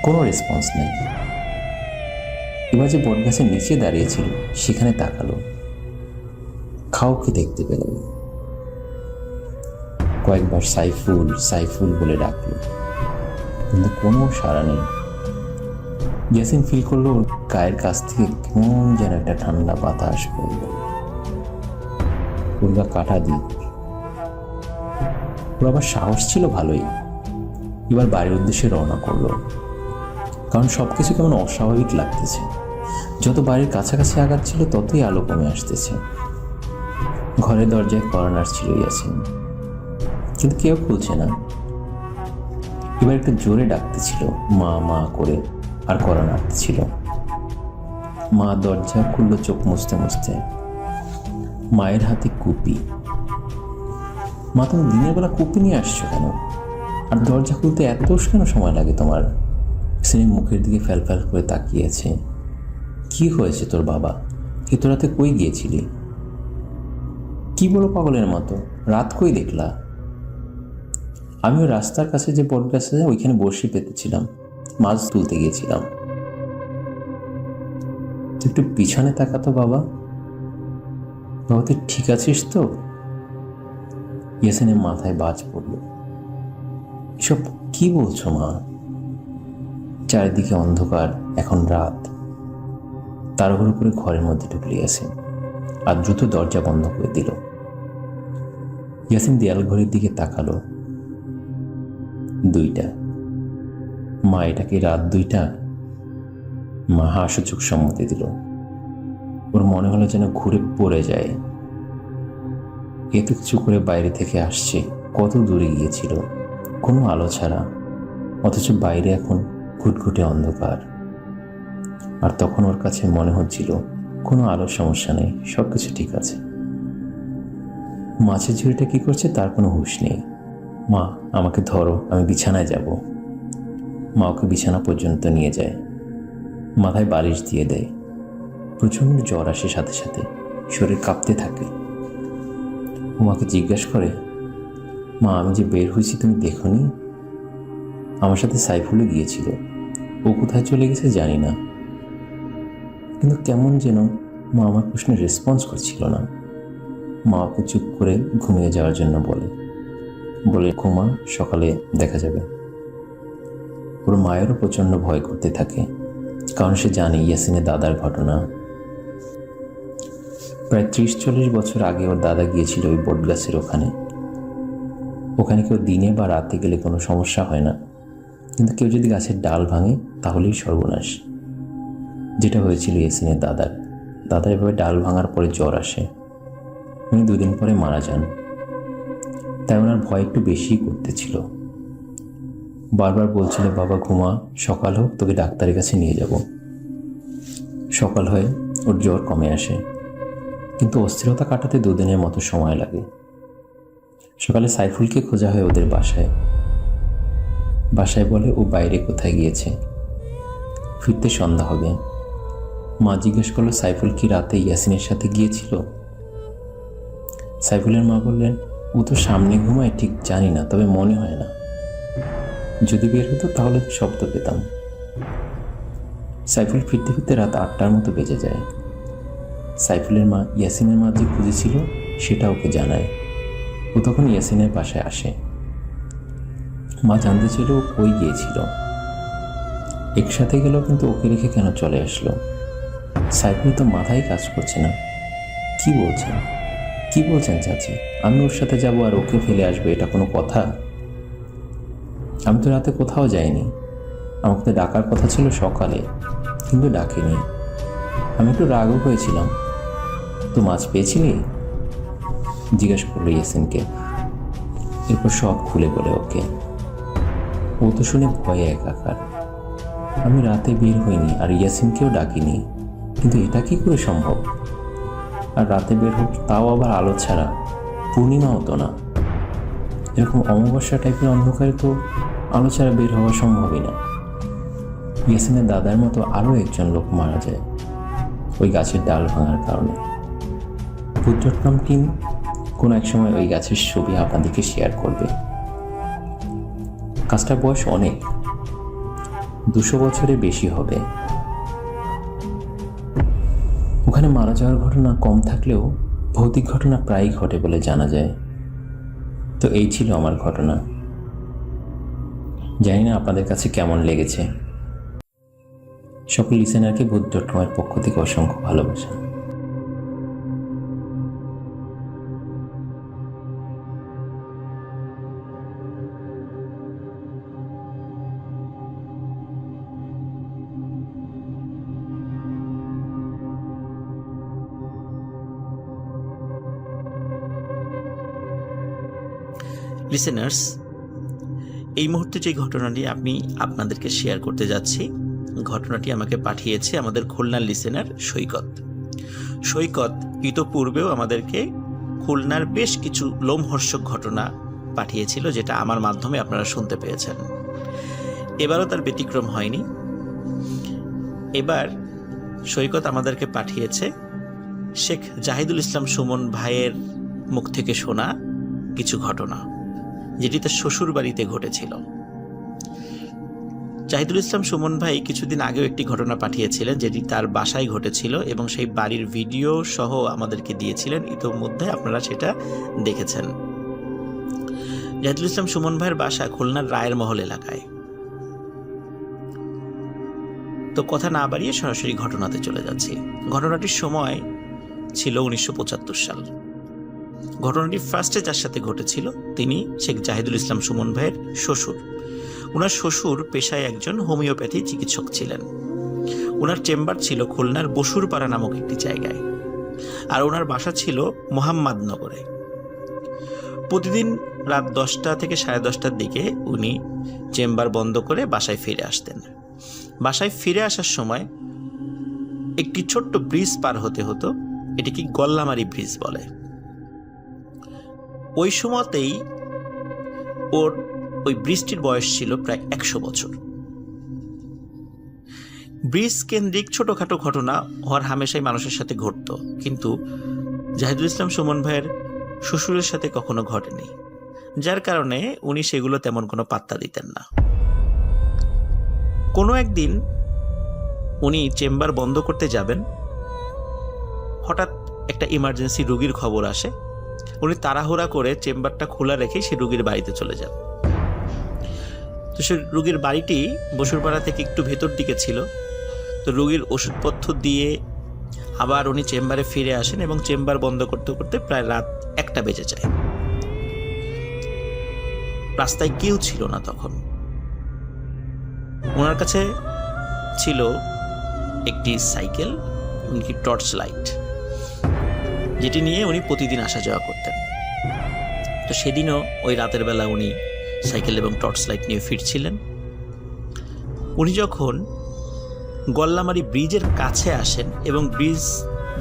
কোনো রেসপন্স নেই। এবার যে বট গাছের নিচে দাঁড়িয়েছিল সেখানে তাকালো, কাউকে দেখতে পেল। কয়েকবার সাইফুল সাইফুল বলে ডাকলো, কিন্তু কোনো সাড়া নেই। ইয়াসিন ফিল করলো ওর গায়ের কাছ থেকে কেমন যেন একটা ঠান্ডা বাতাস বইল। ওর গা কাটা দিক। ওর আবার সাহস ছিল ভালোই। এবার বাড়ির উদ্দেশ্যে রওনা করলো, কারণ সবকিছু কেমন অস্বাভাবিক লাগতেছে। যত বাড়ির কাছাকাছি আগাচ্ছিল ততই আলো কমে আসতেছে। ঘরের দরজায় কড়া নাড়ছিল ইয়াসিন, কিন্তু কেউ খুলছে না। এবার একটু জোরে ডাকতেছিল, মা মা করে, আর কড়া নাড়তেছিল। মা দরজা খুললো চোখ মুছতে মুছতে। মায়ের হাতে কুপি। মা, তুমি দিনের বেলা কুপি নিয়ে আসছো কেন? আর দরজা খুলতে এত কেন সময় লাগে তোমার? সিনের মুখের দিকে ফ্যাল ফ্যাল করে তাকিয়েছে। কি হয়েছে তোর বাবা? এত রাতে কই গিয়েছিলি? কি বলো পাগলের মতো, রাত কই দেখলা? আমি ওই রাস্তার কাছে যে বট গাছ আছে ওইখানে বড়শি পেতেছিলাম, মাছ তুলতে গিয়েছিলাম। তুই একটু পিছনে তাকাতো বাবা। বাবা তুই ঠিক আছিস তো? ইয়াসিনের মাথায় বাজ পড়ল। এসব কি বলছো মা? চারিদিকে অন্ধকার, এখন রাত। তাড়াহুড়ো করে ঘরের মধ্যে ঢুকলে ইয়াসিন, আর দ্রুত দরজা বন্ধ করে দিল। ইয়াসিন দেয়াল ঘড়ির দিকে তাকালো। 2টা। মা, এটা কি রাত 2টা? মা হাসূচক সম্মতি দিল। ওর মনে হলো যেন ঘুরে পড়ে যায়। এত কিছু করে বাইরে থেকে আসছে, কত দূরে গিয়েছিল, কোনো আলো ছাড়া, অথচ বাইরে এখন ঘুটঘুটে অন্ধকার। আর তখন ওর কাছে মনে হচ্ছিল কোনো আলোর সমস্যা নেই, সব কিছু ঠিক আছে। মাছের ঝুড়িটা কি করছে তার কোনো হুঁশ নেই। মা, আমাকে ধরো, আমি বিছানায় যাব। মা ওকে বিছানা পর্যন্ত নিয়ে যায়, মাথায় বালিশ দিয়ে দেয়। প্রচণ্ড জ্বর আসে, সাথে সাথে শরীর কাঁপতে থাকে। ও মাকে জিজ্ঞাসা করে, মা, আমি যে বের হয়েছি তুমি দেখোনি? আমার সাথে সাইফুলও গিয়েছিল, ও কোথায় চলে গেছে জানি না। কিন্তু কেমন যেন মা আমার প্রশ্নের রেসপন্স করছিল না। মা ওকে চুপ করে ঘুমিয়ে যাওয়ার জন্য বলে ঘুমা, সকালে দেখা যাবে। ওর মায়েরও প্রচণ্ড ভয় করতে থাকে, কারণ সে জানে ইয়াসিনের দাদার ঘটনা। প্রায় 30-40 বছর আগে ওর দাদা গিয়েছিল ওই বটগাছের ওখানে কেউ দিনে বা রাতে গেলে কোনো সমস্যা হয় না, কিন্তু কেউ যদি গাছের ডাল ভাঙে তাহলেই সর্বনাশ। যেটা হয়েছিল ইয়াসিনের দাদার এভাবে ডাল ভাঙার পরে জ্বর আসে, উনি 2 দিন পরে মারা যান। তাই ওনার ভয় একটু বেশিই করতেছিল। বারবার বলছিল, বাবা ঘুমা, সকাল হোক তোকে ডাক্তারের কাছে নিয়ে যাব। সকাল হয়ে ওর জ্বর কমে আসে, কিন্তু অস্থিরতা কাটাতে 2 দিনের মতো সময় লাগে। সকালে সাইফুলকে খোঁজা হয় ওদের বাসায় বলে ও বাইরে কোথায় গিয়েছে, ফিরতে সন্ধ্যা হবে। মা জিজ্ঞেস করলো, সাইফুল কি রাতে ইয়াসিনের সাথে গিয়েছিল? সাইফুলের মা বললেন, ও তো সামনে ঘুমায়, ঠিক জানি না, তবে মনে হয় না। যদি বের হতো তাহলে শব্দ পেতাম। সাইফুল ফিরতে ফিরতে রাত 8টার মতো বেজে যায়। সাইফুলের মা ইয়াসিনের মা যে খুঁজেছিল সেটা ওকে জানায়। ও তখন ইয়াসিনের বাসায় আসে। মা জানতে চাইল ও কই গিয়েছিল, একসাথে গেল, কিন্তু ওকে রেখে কেন চলে আসলো? সাইফুল তো মাথায় কাজ করছে না। কি বলছেন চাচি? আমি ওর সাথে যাব আর ওকে ফেলে আসবো, এটা কোনো কথা? আমি তো রাতে কোথাও যাইনি, আমাকে তো ডাকার কথা ছিল সকালে, কিন্তু ডাকেনি। আমি একটু রাগও হয়েছিলাম। তো মাছ পেয়েছিলি? জিজ্ঞেস করলো ইয়াসিনকে। এরপর সব খুলে বলে ওকে। ও তো শুনে ভয়ে একাকার। আমি রাতে বের হইনি আর ইয়াসিনকেও ডাকিনি, কিন্তু এটা কি করে সম্ভব? আর রাতে বের হোক, তাও আবার আলো ছাড়া, পূর্ণিমা হতো না। এরকম অমাবস্যা টাইপের অন্ধকারে তো আলো ছাড়া বের হওয়া সম্ভবই না। ইয়াসিনের দাদার মতো আরও একজন লোক মারা যায় ওই গাছের ডাল ভাঙার কারণে। ভূত.com টিম কোনো এক সময় ওই গাছের ছবি আপনাদেরকে শেয়ার করবে। গাছটার বয়স অনেক, 200 বছরের বেশি হবে। ওখানে মারা যাওয়ার ঘটনা কম থাকলেও ভৌতিক ঘটনা প্রায়ই ঘটে বলে জানা যায়। তো এই ছিল আমার ঘটনা। জানি না আপনাদের কাছে কেমন লেগেছে। সকল লিসেনারকে ভূত.com এর পক্ষ থেকে অসংখ্য ভালোবাসা। লিসেনার্স, এই মুহূর্তে যে ঘটনাটি আমি আপনাদেরকে শেয়ার করতে যাচ্ছি, ঘটনাটি আমাকে পাঠিয়েছে আমাদের খুলনার লিসেনার সৈকত। ইতোপূর্বেও আমাদেরকে খুলনার বেশ কিছু লোমহর্ষক ঘটনা পাঠিয়েছিল, যেটা আমার মাধ্যমে আপনারা শুনতে পেয়েছেন। এবারও তার ব্যতিক্রম হয়নি। এবার সৈকত আমাদেরকে পাঠিয়েছে শেখ জাহিদুল ইসলাম সুমন ভাইয়ের মুখ থেকে শোনা কিছু ঘটনা, যেটি তার শ্বশুর বাড়িতে ঘটেছিল। জাহিদুল ইসলাম সুমন ভাই কিছুদিন আগেও একটি ঘটনা পাঠিয়েছিলেন, যেটি তার বাসায় ঘটেছিল এবং সেই বাড়ির ভিডিও সহ আমাদেরকে দিয়েছিলেন। ইতোমধ্যে আপনারা সেটা দেখেছেন। জাহিদুল ইসলাম সুমন ভাইয়ের বাসা খুলনার রায়ের মহল এলাকায়। তো কথা না বাড়িয়ে সরাসরি ঘটনাতে চলে যাচ্ছি। ঘটনাটির সময় ছিল 1975 সাল। ঘটনাটি ফার্স্টে যার সাথে ঘটেছিল তিনি শেখ জাহিদুল ইসলাম সুমন ভাইয়ের শ্বশুর। ওনার শ্বশুর পেশায় একজন হোমিওপ্যাথি চিকিৎসক ছিলেন। ওনার চেম্বার ছিল খুলনার বসুরপাড়া নামক একটি জায়গায়, আর ওনার বাসা ছিল মোহাম্মদনগরে। প্রতিদিন রাত 10টা থেকে 10:30টার দিকে উনি চেম্বার বন্ধ করে বাসায় ফিরে আসতেন। বাসায় ফিরে আসার সময় একটি ছোট্ট ব্রিজ পার হতে হতো, এটিকে গল্লামারি ব্রিজ বলে। ওই সময়তেই ওর ওই ব্রিজটির বয়স ছিল প্রায় 100 বছর। ব্রিজ কেন্দ্রিক ছোটখাটো ঘটনা হর হামেশাই মানুষের সাথে ঘটত, কিন্তু জাহিদুল ইসলাম সুমন ভাইয়ের শ্বশুরের সাথে কখনো ঘটেনি, যার কারণে উনি সেগুলো তেমন কোনো পাত্তা দিতেন না। কোনো একদিন উনি চেম্বার বন্ধ করতে যাবেন, হঠাৎ একটা ইমার্জেন্সি রোগীর খবর আসে। উনি তাড়াহুড়া করে চেম্বারটা খোলা রেখে সে রোগীর বাড়িতে চলে যান। তো সে রোগীর বাড়িটি বসুরপাড়া থেকে একটু ভেতর দিকে ছিল। তো রোগীর ওষুধপত্র দিয়ে আবার উনি চেম্বারে ফিরে আসেন এবং চেম্বার বন্ধ করতে করতে প্রায় রাত 1টা বেজে যায়। রাস্তায় কেউ ছিল না তখন। ওনার কাছে ছিল একটি সাইকেল, এমনকি টর্চ লাইট, যেটি নিয়ে উনি প্রতিদিন আসা যাওয়া করতেন। তো সেদিনও ওই রাতের বেলা উনি সাইকেল এবং টর্চ লাইট নিয়ে ফিরছিলেন। উনি যখন গল্লামারি ব্রিজের কাছে আসেন এবং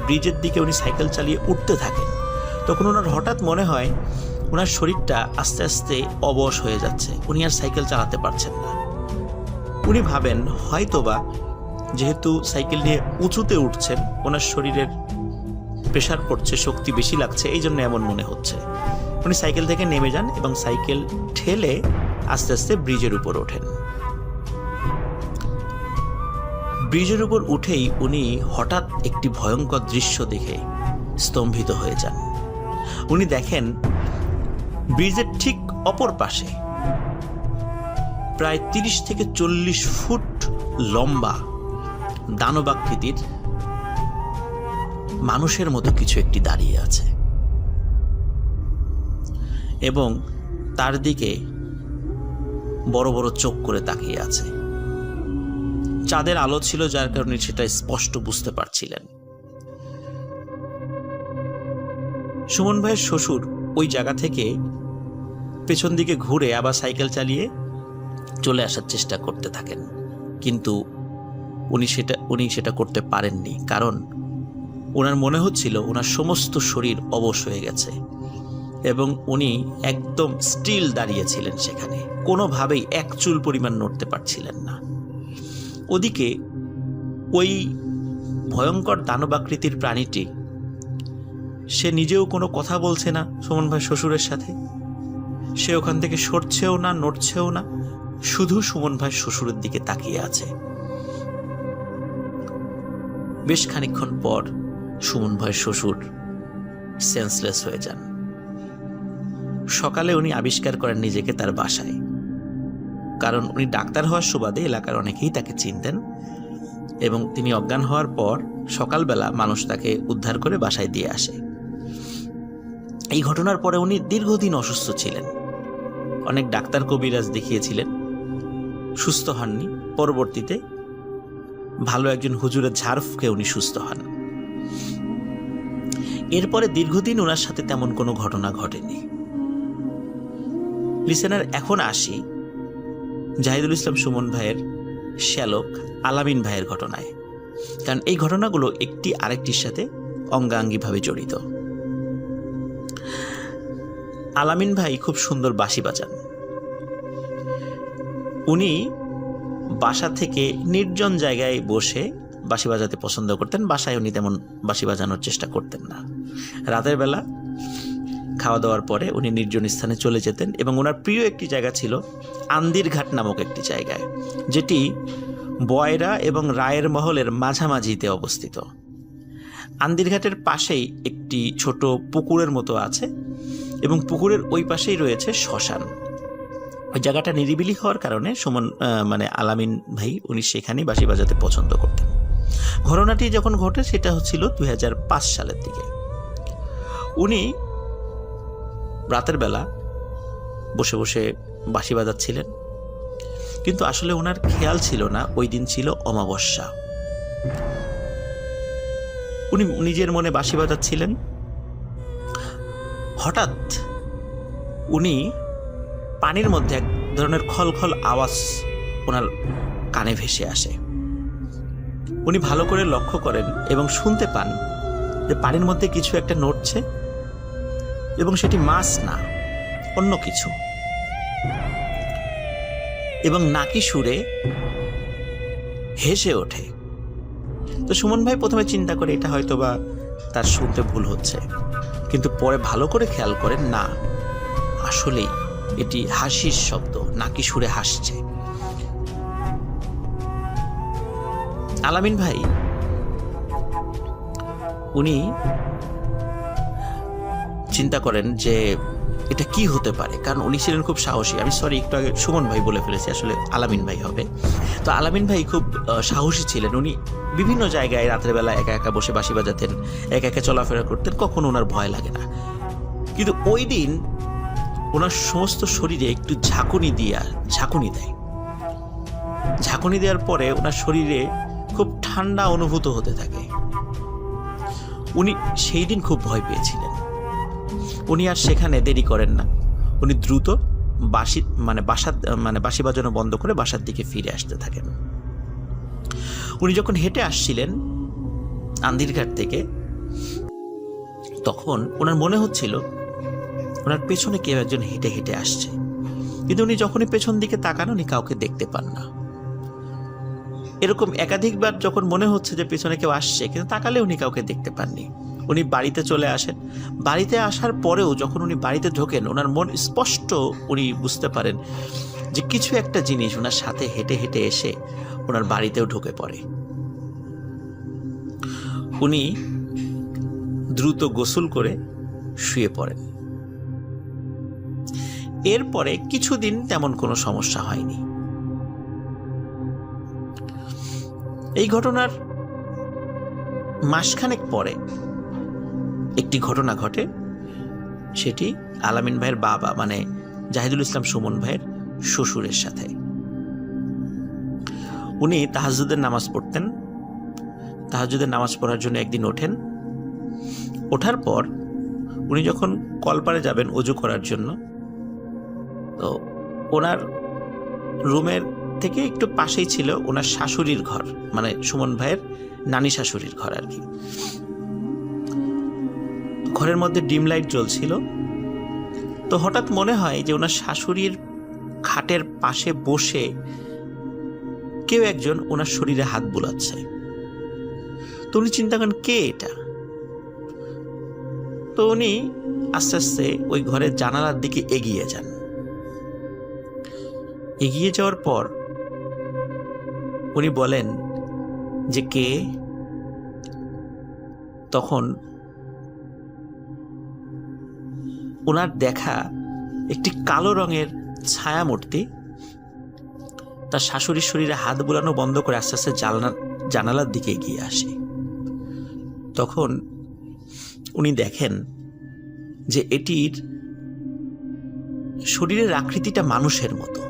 ব্রিজের দিকে উনি সাইকেল চালিয়ে উঠতে থাকেন, তখন ওনার হঠাৎ মনে হয় ওনার শরীরটা আস্তে আস্তে অবশ হয়ে যাচ্ছে, উনি আর সাইকেল চালাতে পারছেন না। উনি ভাবেন হয়তোবা যেহেতু সাইকেল নিয়ে উঁচুতে উঠছেন, ওনার শরীরের প্রেশার পড়ছে, শক্তি বেশি লাগছে, এই জন্য এমন মনে হচ্ছে। উনি সাইকেল থেকে নেমে যান এবং সাইকেল ঠেলে আস্তে আস্তে ব্রিজের উপর ওঠেন। ব্রিজের উপর উঠেই উনি হঠাৎ একটি ভয়ঙ্কর দৃশ্য দেখে স্তম্ভিত হয়ে যান। উনি দেখেন ব্রিজের ঠিক অপর পাশে প্রায় 30 থেকে 40 ফুট লম্বা দানবাকৃতির মানুষের মতো কিছু একটি দাঁড়িয়ে আছে এবং তার দিকে বড় বড় চোখ করে তাকিয়ে আছে। চাঁদের আলো ছিল, যার কারণে সেটা স্পষ্ট বুঝতে পারছিলেন। সুমন ভাইয়ের শ্বশুর ওই জায়গা থেকে পেছন দিকে ঘুরে আবার সাইকেল চালিয়ে চলে আসার চেষ্টা করতে থাকেন, কিন্তু উনি সেটা করতে পারেননি, কারণ ওনার মনে হচ্ছিল ওনার সমস্ত শরীর অবশ হয়ে গেছে এবং উনি একদম স্টিল দাঁড়িয়েছিলেন সেখানে, কোনোভাবেই এক চুল পরিমাণ নড়তে পারছিলেন না। ওদিকে ওই ভয়ঙ্কর দানবাকৃতির প্রাণীটি, সে নিজেও কোনো কথা বলছে না সুমন ভাই শ্বশুরের সাথে, সে ওখান থেকে সরছেও না, নড়ছেও না, শুধু সুমন ভাই শ্বশুরের দিকে তাকিয়ে আছে। বেশ খানিকক্ষণ পর সুমন ভাইয়ের শ্বশুর সেন্সলেস হয়ে যান। সকালে উনি আবিষ্কার করেন নিজেকে তার বাসায়, কারণ উনি ডাক্তার হওয়ার সুবাদে এলাকার অনেকেই তাকে চিনতেন এবং তিনি অজ্ঞান হওয়ার পর সকালবেলা মানুষ তাকে উদ্ধার করে বাসায় দিয়ে আসে। এই ঘটনার পরে উনি দীর্ঘদিন অসুস্থ ছিলেন, অনেক ডাক্তার কবিরাজ দেখিয়েছিলেন, সুস্থ হননি। পরবর্তীতে ভালো একজন হুজুরের ঝাড়ফুঁকে উনি সুস্থ হন। এরপরে দীর্ঘদিন ওনার সাথে তেমন কোনো ঘটনা ঘটেনি। লিসেনার, এখন আসি জাহিদুল ইসলাম সুমন ভাইয়ের শ্যালক আলামিন ভাইয়ের ঘটনায়, কারণ এই ঘটনাগুলো একটি আরেকটির সাথে অঙ্গাঙ্গিভাবে জড়িত। আলামিন ভাই খুব সুন্দর বাঁশি বাজান। উনি বাসা থেকে নির্জন জায়গায় বসে বাঁশি বাজাতে পছন্দ করতেন। বাসায় উনি তেমন বাঁশি বাজানোর চেষ্টা করতেন না। রাতের বেলা খাওয়া দাওয়ার পরে উনি নির্জন স্থানে চলে যেতেন এবং ওনার প্রিয় একটি জায়গা ছিল আন্দিরঘাট নামক একটি জায়গায়, যেটি বয়রা এবং রায়ের মহলের মাঝামাঝিতে অবস্থিত। আন্দিরঘাটের পাশেই একটি ছোট পুকুরের মতো আছে এবং পুকুরের ওই পাশেই রয়েছে শ্মশান। ওই জায়গাটা নিরিবিলি হওয়ার কারণে আলামিন ভাই উনি সেখানেই বাঁশি বাজাতে পছন্দ করতেন। ঘটনাটি যখন ঘটে সেটা হচ্ছিল 2005 সালের দিকে। উনি রাতের বেলা বসে বসে বাঁশি বাজাচ্ছিলেন, কিন্তু আসলে ওনার খেয়াল ছিল না ওই দিন ছিল অমাবস্যা। উনি নিজের মনে বাঁশি বাজাচ্ছিলেন, হঠাৎ উনি পানির মধ্যে এক ধরনের খলখল আওয়াজ ওনার কানে ভেসে আসে। উনি ভালো করে লক্ষ্য করেন এবং শুনতে পান যে পানির মধ্যে কিছু একটা নড়ছে এবং সেটি মাছ না, অন্য কিছু, এবং নাকি সুরে হেসে ওঠে। তো সুমন ভাই প্রথমে চিন্তা করে এটা হয়তোবা তার শুনতে ভুল হচ্ছে, কিন্তু পরে ভালো করে খেয়াল করেন না, আসলেই এটি হাসির শব্দ, নাকি সুরে হাসছে। আলামিন ভাই উনি চিন্তা করেন যে এটা কি হতে পারে, কারণ উনি ছিলেন খুব সাহসী। আমি সরি, একটু আগে সুমন ভাই বলে ফেলেছি, আসলে আলামিন ভাই হবে। তো আলামিন ভাই খুব সাহসী ছিলেন। উনি বিভিন্ন জায়গায় রাতের বেলা একা একা বসে বাঁশি বাজাতেন, একা একা চলাফেরা করতেন, কখনো ওনার ভয় লাগে না। কিন্তু ওই দিন ওনার সমস্ত শরীরে একটু ঝাঁকুনি দেয়। ঝাঁকুনি দেওয়ার পরে ওনার শরীরে খুব ঠান্ডা অনুভূত হতে থাকে। উনি সেই দিন খুব ভয় পেয়েছিলেন। উনি আর সেখানে দেরি করেন না, উনি দ্রুত বাঁশি বাজানো বন্ধ করে বাসার দিকে ফিরে আসতে থাকেন। উনি যখন হেঁটে আসছিলেন আন্দিরঘাট থেকে, তখন ওনার মনে হচ্ছিল ওনার পেছনে কেউ একজন হেঁটে হেঁটে আসছে, কিন্তু উনি যখনই পেছন দিকে তাকান উনি কাউকে দেখতে পান না। এরকম একাধিকবার যখন মনে হচ্ছে যে পেছনে কেউ আসছে, কিন্তু তাকালে উনি কাউকে দেখতে পাননি। উনি বাড়িতে চলে আসেন। বাড়িতে আসার পরেও যখন উনি বাড়িতে ঢোকেন, ওনার মন স্পষ্ট উনি বুঝতে পারেন যে কিছু একটা জিনিস ওনার সাথে হেঁটে হেঁটে এসে ওনার বাড়িতেও ঢুকে পড়ে। উনি দ্রুত গোসল করে শুয়ে পড়েন। এরপরে কিছুদিন তেমন কোনো সমস্যা হয়নি। এই ঘটনার মাসখানেক পরে একটি ঘটনা ঘটে। সেটি আলামিন ভাইয়ের বাবা মানে জাহিদুল ইসলাম সুমন ভাইয়ের শ্বশুরের সাথে। উনি তাহাজ্জুদের নামাজ পড়তেন। তাহাজ্জুদের নামাজ পড়ার জন্য একদিন ওঠেন। ওঠার পর উনি যখন কলপারে যাবেন অজু করার জন্য, তো ওনার রুমের থেকে একটু পাশেই ছিল ওনার শাশুড়ির ঘর, মানে সুমন ভাইয়ের নানি শাশুড়ির ঘর আর কি। ঘরের মধ্যে ডিম লাইট জ্বলছিল। তো হঠাৎ মনে হয় যে ওনার শাশুড়ির খাটের পাশে বসে কেউ একজন ওনার শরীরে হাত বুলাচ্ছে। তো উনি চিন্তা করেন কে এটা। তো উনি আস্তে আস্তে ওই ঘরের জানালার দিকে এগিয়ে যান। এগিয়ে যাওয়ার পর উনি বলেন যে কে। তখন ওনার দেখা একটি কালো রঙের ছায়ামূর্তি তার শাশুড়ির শরীরে হাত বুলানো বন্ধ করে আস্তে আস্তে জানালার দিকে এগিয়ে আসে। তখন উনি দেখেন যে এটির শরীরের আকৃতিটা মানুষের মতো,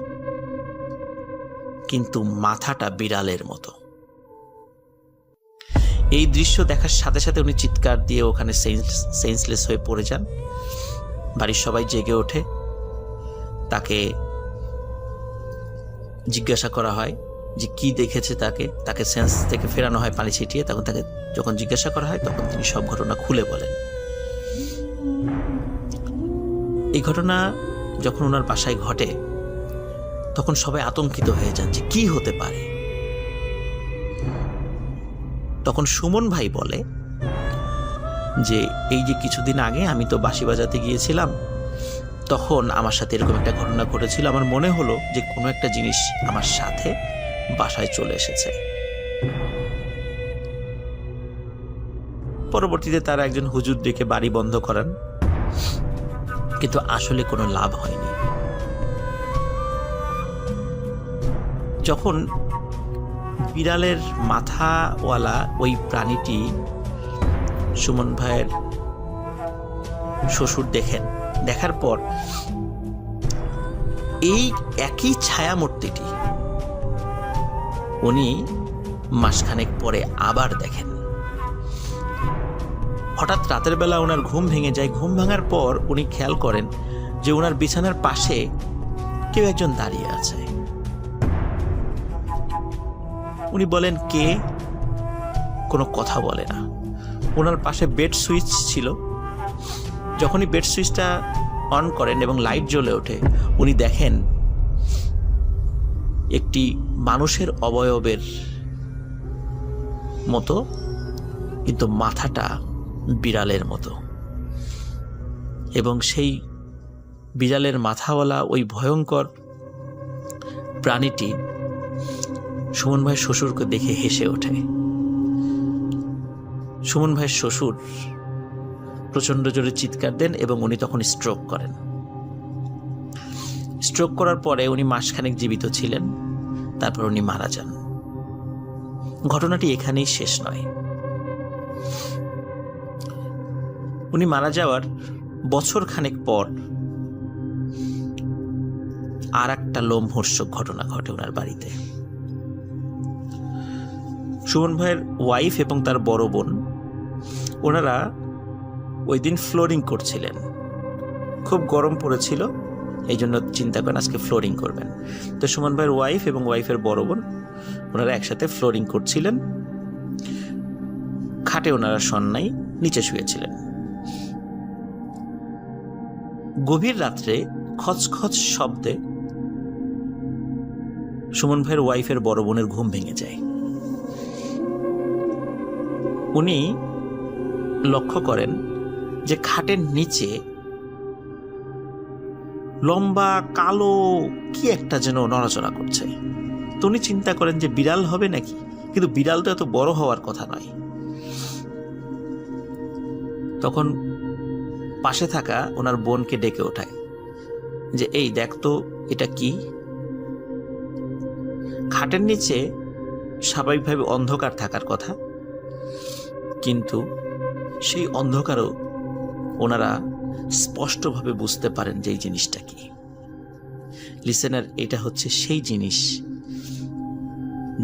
কিন্তু মাথাটা বিড়ালের মতো। এই দৃশ্য দেখার সাথে সাথে উনি চিৎকার দিয়ে ওখানে সেন্সলেস হয়ে পড়ে যান। বাড়ির সবাই জেগে ওঠে। তাকে জিজ্ঞাসা করা হয় যে কি দেখেছে। তাকে সেন্স থেকে ফেরানো হয় পানি ছিটিয়ে। তখন তাকে যখন জিজ্ঞাসা করা হয় তখন তিনি সব ঘটনা খুলে বলেন। এই ঘটনা যখন ওনার বাসায় ঘটে তখন সবাই আতঙ্কিত হয়ে যান যে কি হতে পারে। তখন সুমন ভাই বলে যে এই যে কিছুদিন আগে আমি তো বাঁশি বাজাতে গিয়েছিলাম, তখন আমার সাথে এরকম একটা ঘটনা ঘটেছিল। আমার মনে হলো যে কোনো একটা জিনিস আমার সাথে বাসায় চলে এসেছে। পরবর্তীতে তারা একজন হুজুর ডেকে বাড়ি বন্ধ করান, কিন্তু আসলে কোনো লাভ হয়নি। যখন বিড়ালের মাথাওয়ালা ওই প্রাণীটি সুমন ভাইয়ের শ্বশুর দেখার পর এই একই ছায়ামূর্তিটি উনি মাসখানেক পরে আবার দেখেন। হঠাৎ রাতের বেলা ওনার ঘুম ভেঙে যায়। ঘুম ভাঙার পর উনি খেয়াল করেন যে ওনার বিছানার পাশে কেউ একজন দাঁড়িয়ে আছে। উনি বলেন কে, কোনো কথা বলে না। ওনার পাশে বেড সুইচ ছিল। যখনই বেড সুইচটা অন করেন এবং লাইট জ্বলে ওঠে, উনি দেখেন একটি মানুষের অবয়বের মতো, কিন্তু মাথাটা বিড়ালের মতো। এবং সেই বিড়ালের মাথাওয়ালা ওই ভয়ঙ্কর প্রাণীটি সুমন ভাইয়ের শ্বশুরকে দেখে হেসে ওঠে। সুমন ভাইয়ের শ্বশুর প্রচণ্ড জোরে চিৎকার দেন এবং উনি তখন স্ট্রোক করেন। স্ট্রোক করার পরে উনি মাসখানেক জীবিত ছিলেন, তারপর উনি মারা যান। ঘটনাটি এখানেই শেষ নয়। উনি মারা যাওয়ার বছর খানেক পর আর একটা লোমহর্ষক ঘটনা ঘটে ওনার বাড়িতে। সুমন ভাইয়ের ওয়াইফ এবং তার বড় বোন, ওনারা ওই দিন ফ্লোরিং করছিলেন। খুব গরম পড়েছিল, এই জন্য চিন্তা করেন আজকে ফ্লোরিং করবেন। তো সুমন ভাইয়ের ওয়াইফ এবং ওয়াইফের বড় বোন ওনারা একসাথে ফ্লোরিং করছিলেন। খাটে ওনারা শন নাই, নিচে শুয়েছিলেন। গভীর রাত্রে খচখচ শব্দে সুমন ভাইয়ের ওয়াইফের বড় বোনের ঘুম ভেঙে যায়। উনি লক্ষ্য করেন যে খাটের নিচে লম্বা কালো কি একটা যেন নড়াচড়া করছে। তো উনি চিন্তা করেন যে বিড়াল হবে নাকি, কিন্তু বিড়াল তো এত বড় হওয়ার কথা নয়। তখন পাশে থাকা ওনার বোনকে ডেকে ওঠায় যে এই দেখ তো এটা কি। খাটের নিচে স্বাভাবিকভাবে অন্ধকার থাকার কথা, কিন্তু সেই অন্ধকারও ওনারা স্পষ্টভাবে বুঝতে পারেন যে এই জিনিসটা কি। লিসেনার, এটা হচ্ছে সেই জিনিস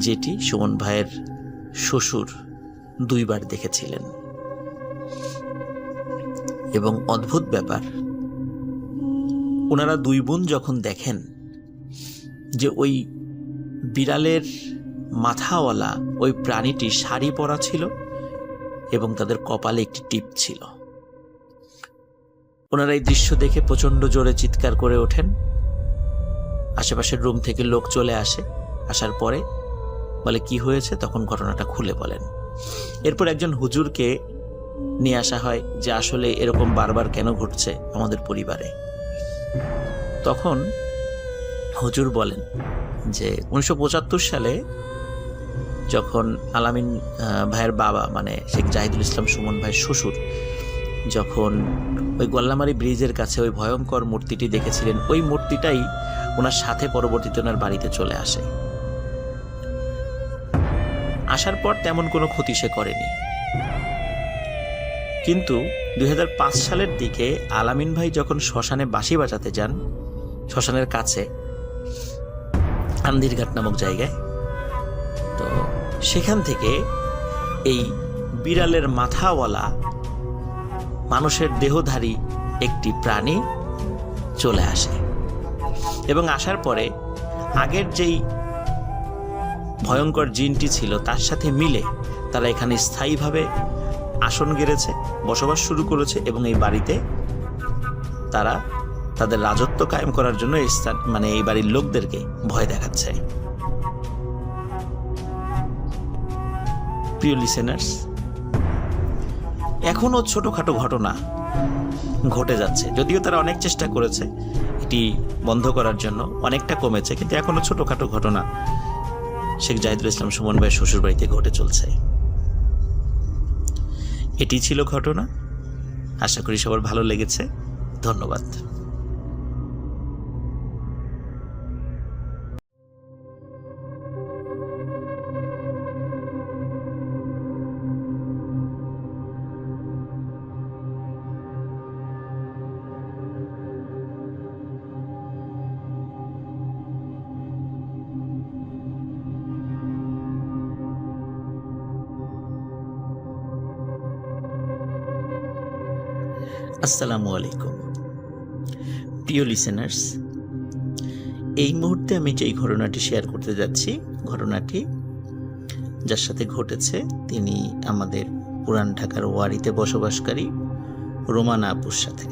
যেটি সুমন ভাইয়ের শ্বশুর 2 বার দেখেছিলেন। এবং অদ্ভুত ব্যাপার, ওনারা 2 বোন যখন দেখেন যে ওই বিড়ালের মাথাওয়ালা ওই প্রাণীটি শাড়ি পরা ছিল এবং তাদের কপালে একটি টিপ ছিল, ওনারা এই দৃশ্য দেখে প্রচণ্ড জোরে চিৎকার করে ওঠেন। আশেপাশের রুম থেকে লোক চলে আসে। আসার পরে বলে কি হয়েছে, তখন ঘটনাটা খুলে বলেন। এরপর একজন হুজুরকে নিয়ে আসা হয় যে আসলে এরকম বারবার কেন ঘটছে আমাদের পরিবারে। তখন হুজুর বলেন যে 1975 সালে যখন আলামিন ভাইয়ের বাবা মানে শেখ জাহিদুল ইসলাম সুমন ভাইয়ের শ্বশুর যখন ওই গোল্লামারি ব্রিজের কাছে ওই ভয়ঙ্কর মূর্তিটি দেখেছিলেন, ওই মূর্তিটাই ওনার সাথে পরবর্তীতে ওনার বাড়িতে চলে আসে। আসার পর তেমন কোনো ক্ষতি সে করেনি, কিন্তু 2005 সালের দিকে আলামিন ভাই যখন শ্মশানে বাঁশি বাজাতে যান, শ্মশানের কাছে আন্দিরঘাট নামক জায়গায়, তো সেখান থেকে এই বিড়ালের মাথাওয়ালা মানুষের দেহধারী একটি প্রাণী চলে আসে। এবং আসার পরে আগের যেই ভয়ঙ্কর জিনটি ছিল তার সাথে মিলে তারা এখানে স্থায়ীভাবে আসন গেড়েছে, বসবাস শুরু করেছে এবং এই বাড়িতে তারা তাদের রাজত্ব কায়েম করার জন্য এই বাড়ির লোকদেরকে ভয় দেখাচ্ছে। প্রিয় লিসেনার্স, এখনো ছোটখাটো ঘটনা ঘটে যাচ্ছে, যদিও তারা অনেক চেষ্টা করেছে এটি বন্ধ করার জন্য, অনেকটা কমেছে, কিন্তু এখনো ছোটখাটো ঘটনা শেখ জাহিদুল ইসলাম সুমন ভাইয়ের শ্বশুর বাড়িতে ঘটে চলছে। এটি ছিল ঘটনা। আশা করি সবার ভালো লেগেছে। ধন্যবাদ। আসসালামু আলাইকুম। প্রিয় লিসেনার্স, এই মুহূর্তে আমি যেই ঘটনাটি শেয়ার করতে যাচ্ছি, ঘটনাটি যার সাথে ঘটেছে তিনি আমাদের পুরান ঢাকার ওয়ারিতে বসবাসকারী রোমানা আপুর সাথে।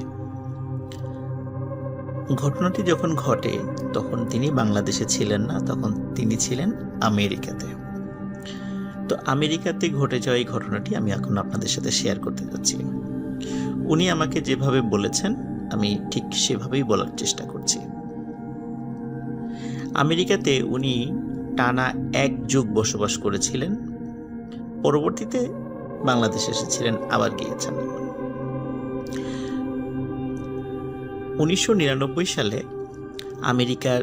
ঘটনাটি যখন ঘটে তখন তিনি বাংলাদেশে ছিলেন না, তখন তিনি ছিলেন আমেরিকাতে। তো আমেরিকাতে ঘটে যাওয়া এই ঘটনাটি আমি এখন আপনাদের সাথে শেয়ার করতে যাচ্ছি। উনি আমাকে যেভাবে বলেছেন আমি ঠিক সেভাবেই বলার চেষ্টা করছি। আমেরিকাতে উনি টানা 1 যুগ বসবাস করেছিলেন, পরবর্তীতে বাংলাদেশে এসেছিলেন, আবার গিয়েছেন। 1999 সালে আমেরিকার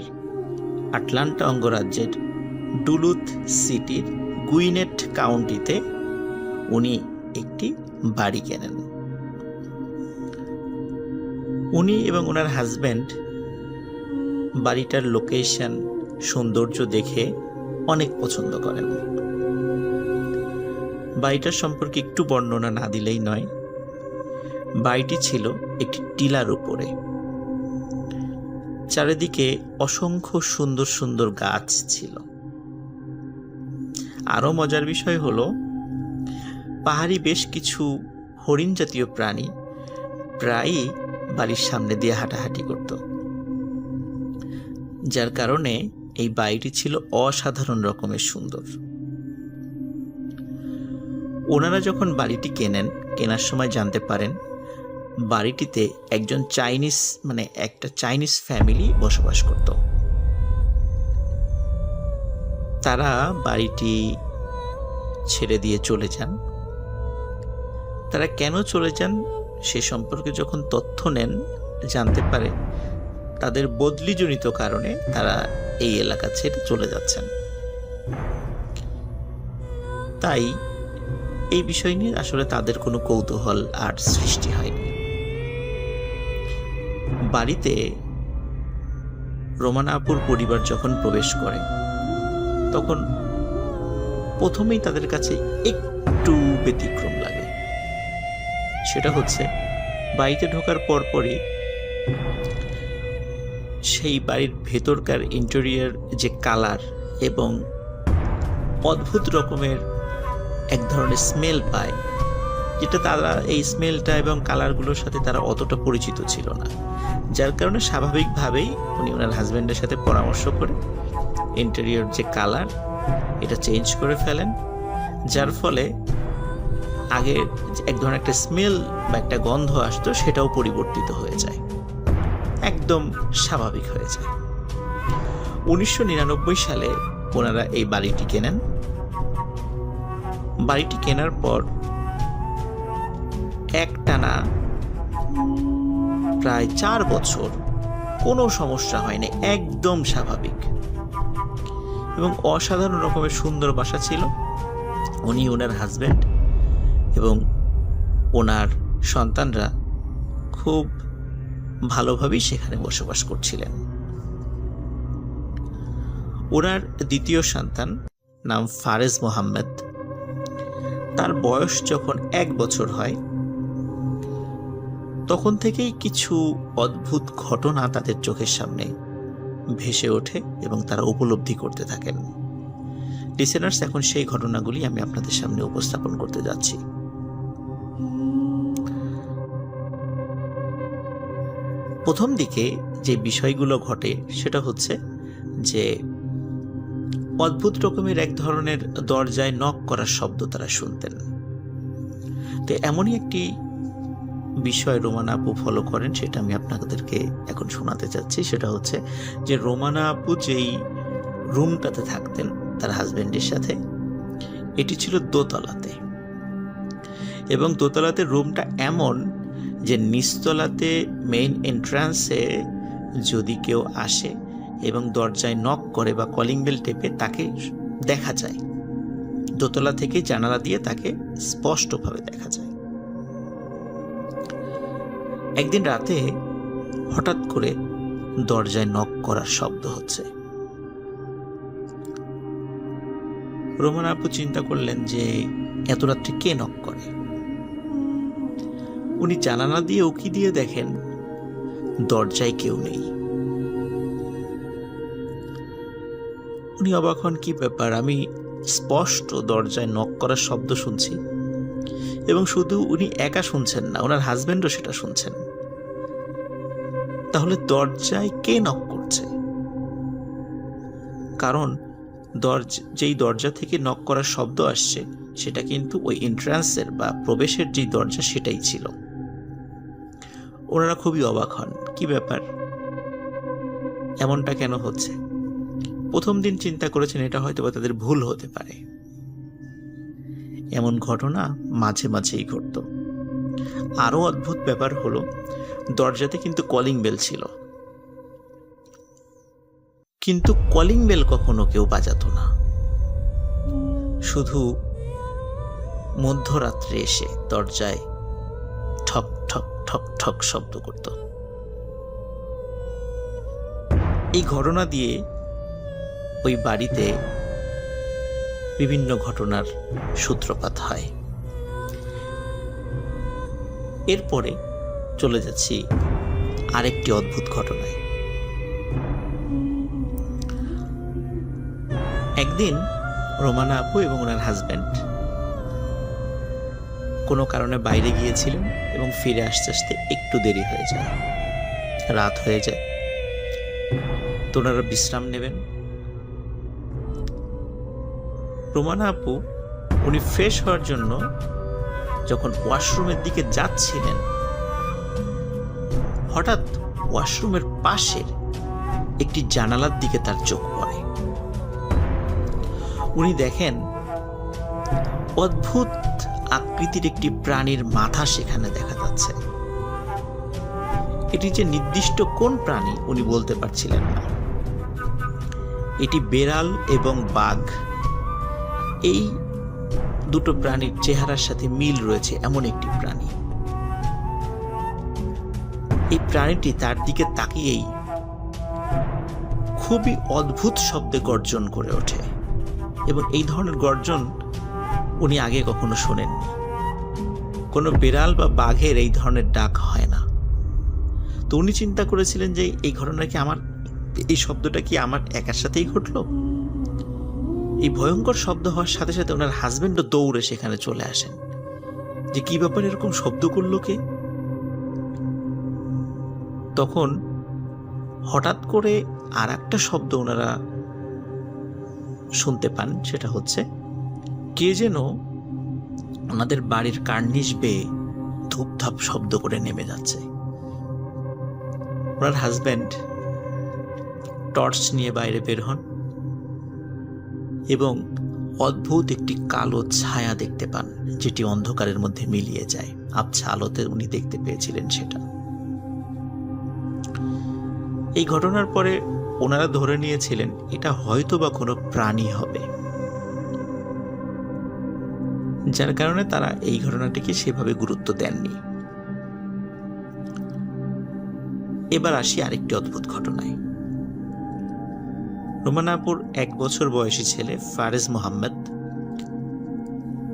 আটলান্টা অঙ্গরাজ্যের ডুলুথ সিটির গুইনেট কাউন্টিতে উনি একটি বাড়ি কেনেন। উনি এবং ওনার হাজব্যান্ড বাড়িটার লোকেশন, সৌন্দর্য দেখে অনেক পছন্দ করেন। বাড়িটার সম্পর্কে একটু বর্ণনা না দিলেই নয়। বাড়িটি ছিল একটি টিলার উপরে, চারিদিকে অসংখ্য সুন্দর সুন্দর গাছ ছিল। আরো মজার বিষয় হলো, পাহাড়ি বেশ কিছু হরিণ জাতীয় প্রাণী প্রায়ই বাড়ির সামনে দিয়ে হাঁটাহাঁটি করত, যার কারণে এই বাড়িটি ছিল অসাধারণ রকমের সুন্দর। ওনারা যখন বাড়িটি কেনার সময় জানতে পারেন বাড়িটিতে একজন একটা চাইনিজ ফ্যামিলি বসবাস করত। তারা বাড়িটি ছেড়ে দিয়ে চলে যান। তারা কেন চলে যান সে সম্পর্কে যখন তথ্য নেন, জানতে পারে তাদের বদলিজনিত কারণে তারা এই এলাকা ছেড়ে চলে যাচ্ছেন। তাই এই বিষয় নিয়ে আসলে তাদের কোনো কৌতূহল আর সৃষ্টি হয়নি। বাড়িতে রোমানা আপুর পরিবার যখন প্রবেশ করে তখন প্রথমেই তাদের কাছে একটু ব্যতিক্রম লাগে। সেটা হচ্ছে, বাড়িতে ঢোকার পরপরই সেই বাড়ির ভেতরকার ইন্টেরিয়র যে কালার এবং অদ্ভুত রকমের এক ধরনের স্মেল পায়, যেটা তারা এই স্মেলটা এবং কালারগুলোর সাথে তারা অতটা পরিচিত ছিল না। যার কারণে স্বাভাবিকভাবেই উনি ওনার হাজব্যান্ডের সাথে পরামর্শ করে ইন্টেরিয়র যে কালার এটা চেঞ্জ করে ফেলেন, যার ফলে আগে এক ধরনের একটা স্মেল বা একটা গন্ধ আসতো সেটাও পরিবর্তিত হয়ে যায়, একদম স্বাভাবিক হয়ে যায়। 1999 সালে ওনারা এই বাড়িটি কেনেন। বাড়িটি কেনার পর একটানা প্রায় 4 বছর কোনো সমস্যা হয়নি, একদম স্বাভাবিক এবং অসাধারণ রকমের সুন্দর বাসা ছিল। উনি, ওনার হাজব্যান্ড এবং ওনার সন্তানরা খুব ভালোভাবেই সেখানে বসবাস করছিলেন। ওনার দ্বিতীয় সন্তান নাম ফারেজ মোহাম্মদ। তার বয়স যখন 1 বছর হয় তখন থেকেই কিছু অদ্ভুত ঘটনা তাদের চোখের সামনে ভেসে ওঠে এবং তারা উপলব্ধি করতে থাকেন। লিসেনার্স, এখন সেই ঘটনাগুলি আমি আপনাদের সামনে উপস্থাপন করতে যাচ্ছি। প্রথম দিকে যে বিষয়গুলো ঘটে সেটা হচ্ছে যে অদ্ভুত রকমের এক ধরনের দরজায় নক করার শব্দ তারা শুনতেন। তো এমনই একটি বিষয় রোমানা আপু ফলো করেন, সেটা আমি আপনাদেরকে এখন শোনাতে চাচ্ছি। সেটা হচ্ছে যে রোমানা আপু যেই রুমটাতে থাকতেন তার হাজবেন্ডের সাথে, এটি ছিল দোতলাতে, এবং দোতলাতে রুমটা এমন যে নিচতলাতে মেইন এন্ট্রান্সে যদি কেউ আসে এবং দরজায় নক করে বা কলিং বেল টেপে, তাকে দেখা যায়। দোতলা থেকে জানালা দিয়ে তাকে স্পষ্টভাবে দেখা যায়। একদিন রাতে হঠাৎ করে দরজায় নক করার শব্দ হচ্ছে। রোমানা আপু চিন্তা করলেন যে এত রাত্রে কে নক করে। উনি জানালা দিয়ে উকি দিয়ে দেখেন দরজায় কেউ নেই। উনি অবাক হন, কি ব্যাপার, আমি স্পষ্ট দরজায় নক করার শব্দ শুনছি, এবং শুধু উনি একা শুনছেন না, ওনার হাজবেন্ডও সেটা শুনছেন। তাহলে দরজায় কে নক করছে? কারণ যেই দরজা থেকে নক করার শব্দ আসছে সেটা কিন্তু ওই এন্ট্রান্সের বা প্রবেশের যে দরজা সেটাই ছিল। ওনারা খুবই অবাক হন, কি ব্যাপার, এমনটা কেন হচ্ছে। প্রথম দিন চিন্তা করেছেন এটা হয়তো বা তাদের ভুল হতে পারে। এমন ঘটনা মাঝে মাঝেই ঘটত। আরো অদ্ভুত ব্যাপার হলো, দরজাতে কিন্তু কলিং বেল ছিল, কিন্তু কলিং বেল কখনো কেউ বাজাতো না, শুধু মধ্যরাত্রে এসে দরজায় ঠক ঠক ঠক ঠক শব্দ করত। এই ঘটনা দিয়ে ওই বাড়িতে বিভিন্ন ঘটনার সূত্রপাত হয়। এরপরে চলে যাচ্ছি আরেকটি অদ্ভুত ঘটনায়। একদিন রোমানা আপু এবং ওনার হাজব্যান্ড কোনো কারণে বাইরে গিয়েছিলেন এবং ফিরে আসতে আসতে একটু দেরি হয়ে যায়, রাত হয়ে যায়। তো ওনারা বিশ্রাম নেবেন। রোমানা আপু উনি ফ্রেশ হওয়ার জন্য যখন ওয়াশরুমের দিকে যাচ্ছিলেন, হঠাৎ ওয়াশরুমের পাশের একটি জানালার দিকে তার চোখ পড়ে। উনি দেখেন অদ্ভুত আকৃতির একটি প্রাণীর মাথা সেখানে দেখা যাচ্ছে। এটি যে নির্দিষ্ট কোন প্রাণী উনি বলতে পারছিলেন না। এটি বেড়াল এবং বাঘ, এই দুটো প্রাণীর চেহারার সাথে মিল রয়েছে এমন একটি প্রাণী। এই প্রাণীটি তার দিকে তাকিয়েই খুবই অদ্ভুত শব্দে গর্জন করে ওঠে, এবং এই ধরনের গর্জন উনি আগে কখনো শোনেননি। কোনো বিড়াল বা বাঘের এই ধরনের ডাক হয় না। তো উনি চিন্তা করেছিলেন যে এই ঘটনা কি এই শব্দটা কি আমার একার সাথেই ঘটলো। এই ভয়ঙ্কর শব্দ হওয়ার সাথে সাথে ওনার হাজবেন্ডও দৌড়ে সেখানে চলে আসেন, যে কি ব্যাপার, এরকম শব্দ করলো কে। তখন হঠাৎ করে আর একটা শব্দ ওনারা শুনতে পান, সেটা হচ্ছে কে যেন ওনাদের বাড়ির কার্নিশ বেয়ে ধূপধাপ শব্দ করে নেমে যাচ্ছে। ওনার হাজব্যান্ড টর্চ নিয়ে বাইরে বের হন এবং অদ্ভুত একটি কালো ছায়া দেখতে পান, যেটি অন্ধকারের মধ্যে মিলিয়ে যায়। আবছা আলোতে উনি দেখতে পেয়েছিলেন সেটা। এই ঘটনার পরে ওনারা ধরে নিয়েছিলেন এটা হয়তো বা কোনো প্রাণী হবে, যার কারণে তারা এই ঘটনাটিকে সেভাবে গুরুত্ব দেননি। এবার আসি আরেকটি অদ্ভুত ঘটনায়। রোমানা আপুর 1 বছর বয়সী ছেলে ফারেজ মোহাম্মদ,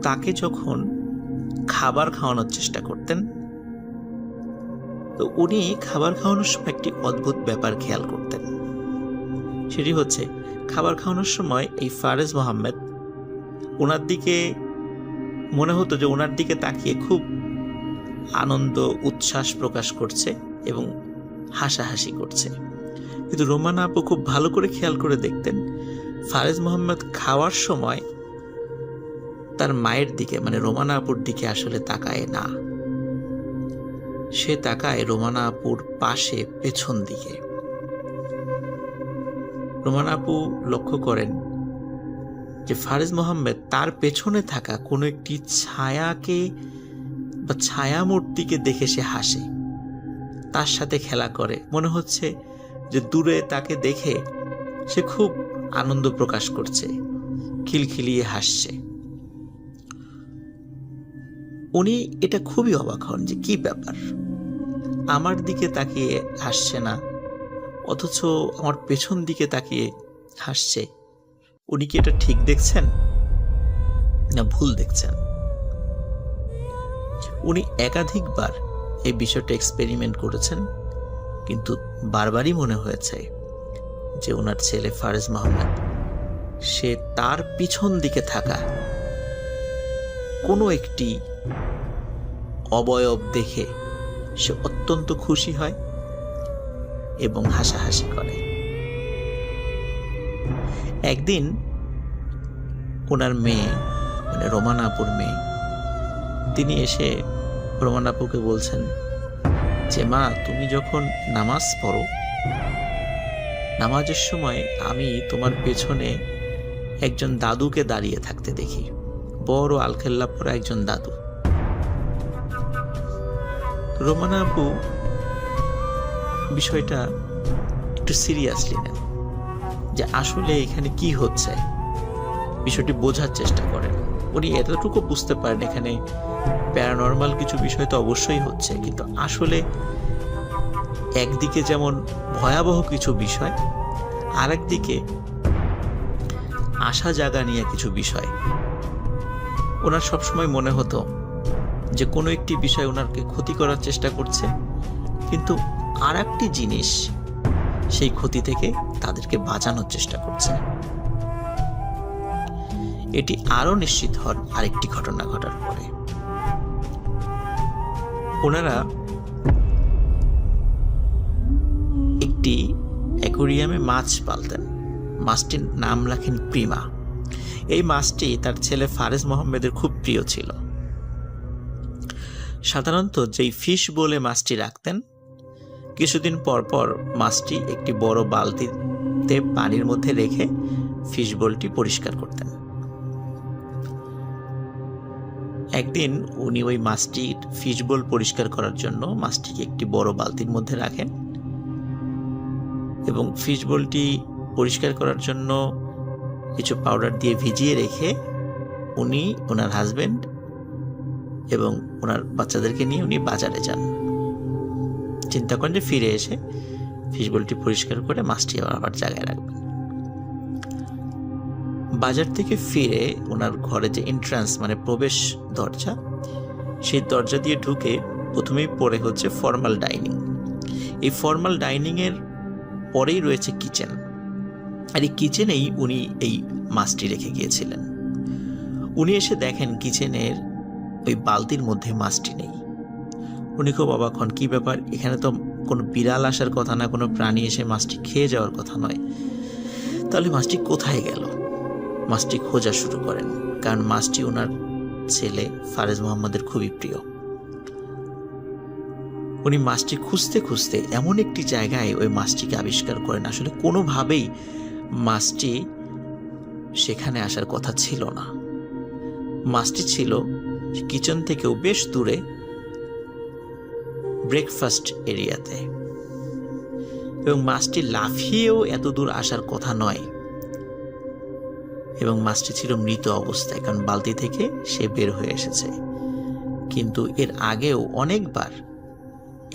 তাকে যখন খাবার খাওয়ানোর চেষ্টা করতেন, তো উনি খাবার খাওয়ানোর সময় একটি অদ্ভুত ব্যাপার খেয়াল করতেন। সেটি হচ্ছে, খাবার খাওয়ানোর সময় এই ফারেজ মোহাম্মদ ওনার দিকে মনে হতো যে ওনার দিকে তাকিয়ে খুব আনন্দ উচ্ছ্বাস প্রকাশ করছে এবং হাসাহাসি করছে। কিন্তু রোমানা আপু খুব ভালো করে খেয়াল করে দেখতেন, ফারেজ মোহাম্মদ খাওয়ার সময় তার মায়ের দিকে, মানে রোমানা আপুর দিকে আসলে তাকায় না। সে তাকায় রোমানা আপুর পাশে পেছন দিকে। রোমানা আপু লক্ষ্য করেন যে ফারেজ মোহাম্মদ তার পেছনে থাকা কোনো একটি ছায়াকে বা ছায়ামূর্তিকে দেখে সে হাসে, তার সাথে খেলা করে। মনে হচ্ছে যে দূরে তাকে দেখে সে খুব আনন্দ প্রকাশ করছে, খিলখিলিয়ে হাসছে। উনি এটা খুবই অবাক হন যে কি ব্যাপার, আমার দিকে তাকিয়ে হাসছে না, অথচ আমার পেছন দিকে তাকিয়ে হাসছে। উনি কি এটা ঠিক দেখছেন না ভুল দেখছেন? উনি একাধিকবার এই বিষয়টা এক্সপেরিমেন্ট করেছেন কিন্তু বারবারই মনে হয়েছে যে ওনার ছেলে ফারেজ মাহমুদ সে তার পিছন দিকে থাকা কোনো একটি অবয়ব দেখে সে অত্যন্ত খুশি হয় এবং হাসাহাসি করে। একদিন ওনার মেয়ে, মানে রোমানা আপুর মেয়ে, তিনি এসে রোমানা আপুকে বলছেন যে মা, তুমি যখন নামাজ পড়ো, নামাজের সময় আমি তোমার পেছনে একজন দাদুকে দাঁড়িয়ে থাকতে দেখি, বড় আলখেল্লা পরা একজন দাদু। রোমানা আপু বিষয়টা একটু সিরিয়াসলি নেন, যে আসলে এখানে কি হচ্ছে বিষয়টি বোঝার চেষ্টা করেন। উনি এতটুকু বুঝতে পারেন এখানে প্যারানর্মাল কিছু বিষয় তো অবশ্যই হচ্ছে, কিন্তু আসলে একদিকে যেমন ভয়াবহ কিছু বিষয়, আর একদিকে আশা জাগা নিয়ে কিছু বিষয়। ওনার সবসময় মনে হতো যে কোনো একটি বিষয় ওনাকে ক্ষতি করার চেষ্টা করছে, কিন্তু আর একটি জিনিস সেই ক্ষতি থেকে তাদেরকে বাঁচানোর চেষ্টা করছে। এটি আরো নিশ্চিত হন আরেকটি ঘটনা ঘটার পরে। ওনারা একটি অ্যাকোরিয়ামে মাছ পালতেন। মাছটির নাম রাখেন প্রিমা। এই মাছটি তার ছেলে ফারেজ মোহাম্মদের খুব প্রিয় ছিল। সাধারণত যেই ফিশ বলে মাছটি রাখতেন, কিছুদিন পর পর মাছটি একটি বড় বালতিতে পানির মধ্যে রেখে ফিশ বোলটি পরিষ্কার করতেন। একদিন উনি ওই মাছটির ফিশ বোল পরিষ্কার করার জন্য মাছটিকে একটি বড় বালতির মধ্যে রাখেন এবং ফিশ বোলটি পরিষ্কার করার জন্য কিছু পাউডার দিয়ে ভিজিয়ে রেখে উনি, ওনার হাজবেন্ড এবং ওনার বাচ্চাদেরকে নিয়ে উনি বাজারে যান। চিন্তা করেন যে ফিরে এসে ফিশ বোলটি পরিষ্কার করে মাছটি আবার জায়গায় রাখবেন। বাজার থেকে ফিরে ওনার ঘরে যে এন্ট্রান্স, মানে প্রবেশ দরজা, সেই দরজা দিয়ে ঢুকে প্রথমেই পড়ে হচ্ছে ফর্মাল ডাইনিং। এই ফর্মাল ডাইনিং এর পরেই রয়েছে কিচেন, আর এই কিচেনেই উনি এই মাছটি রেখে গিয়েছিলেন। উনি এসে দেখেন কিচেনের ওই বালতির মধ্যে মাছটি নেই। উনি খুব অবাক হন, কি ব্যাপার, এখানে তো কোনো বিড়াল আসার কথা না, কোনো প্রাণী এসে মাছটি খেয়ে যাওয়ার কথা নয়, তাহলে মাছটি কোথায় গেল? মাছটি খোঁজা শুরু করেন, কারণ মাছটি ওনার ছেলে ফারেজ মোহাম্মদের খুবই প্রিয়। উনি মাছটি খুঁজতে খুঁজতে এমন একটি জায়গায় ওই মাছটিকে আবিষ্কার করেন, আসলে কোনোভাবেই মাছটি সেখানে আসার কথা ছিল না। মাছটি ছিল কিচেন থেকেও বেশ দূরে, ব্রেকফাস্ট এরিয়াতে, এবং মাছটি লাফিয়েও এত দূর আসার কথা নয়, এবং মাছটি ছিল মৃত অবস্থায়, কারণ বালতি থেকে সে বের হয়ে এসেছে। কিন্তু এর আগেও অনেকবার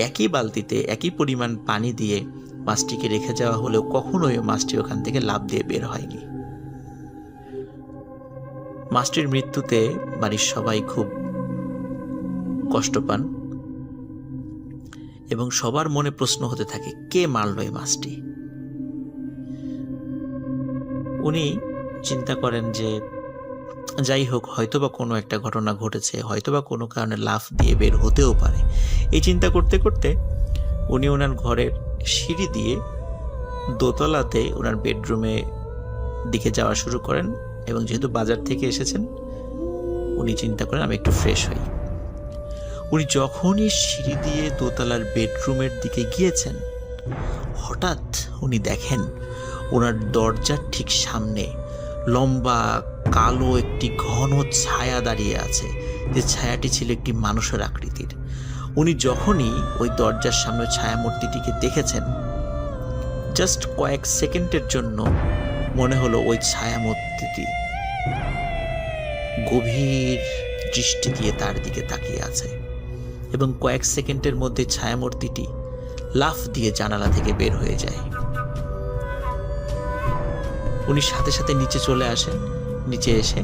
একই বালতিতে একই পরিমাণ পানি দিয়ে মাছটিকে রেখে যাওয়া হলেও কখনোই মাছটি ওখান থেকে লাফ দিয়ে বের হয়নি। মাছটির মৃত্যুতে বাড়ির সবাই খুব কষ্ট পান এবং সবার মনে প্রশ্ন হতে থাকে, কে মারল এই মাছটি? উনি চিন্তা করেন যে যাই হোক, হয়তোবা কোনো একটা ঘটনা ঘটেছে, হয়তোবা কোনো কারণে লাফ দিয়ে বের হতেও পারে। এই চিন্তা করতে করতে উনি ওনার ঘরের সিঁড়ি দিয়ে দোতলাতে ওনার বেডরুমে দিকে যাওয়া শুরু করেন, এবং যেহেতু বাজার থেকে এসেছেন উনি চিন্তা করেন আমি একটু ফ্রেশ হই। উনি যখনই সিঁড়ি দিয়ে দোতলার বেডরুমের দিকে গিয়েছেন, হঠাৎ উনি দেখেন ওনার দরজার ঠিক সামনে লম্বা কালো একটি ঘন ছায়া দাঁড়িয়ে আছে, যে ছায়াটি ছিল একটি মানুষের আকৃতির। উনি যখনই ওই দরজার সামনে ছায়ামূর্তিটিকে দেখেছেন, জাস্ট কয়েক সেকেন্ডের জন্য মনে হলো ওই ছায়ামূর্তিটি গভীর দৃষ্টি দিয়ে তার দিকে তাকিয়ে আছে, এবং কয়েক সেকেন্ডের মধ্যে ছায়ামূর্তিটি লাফ দিয়ে জানালা থেকে বের হয়ে যায়। উনি সাথে সাথে নিচে চলে আসেন। নিচে এসে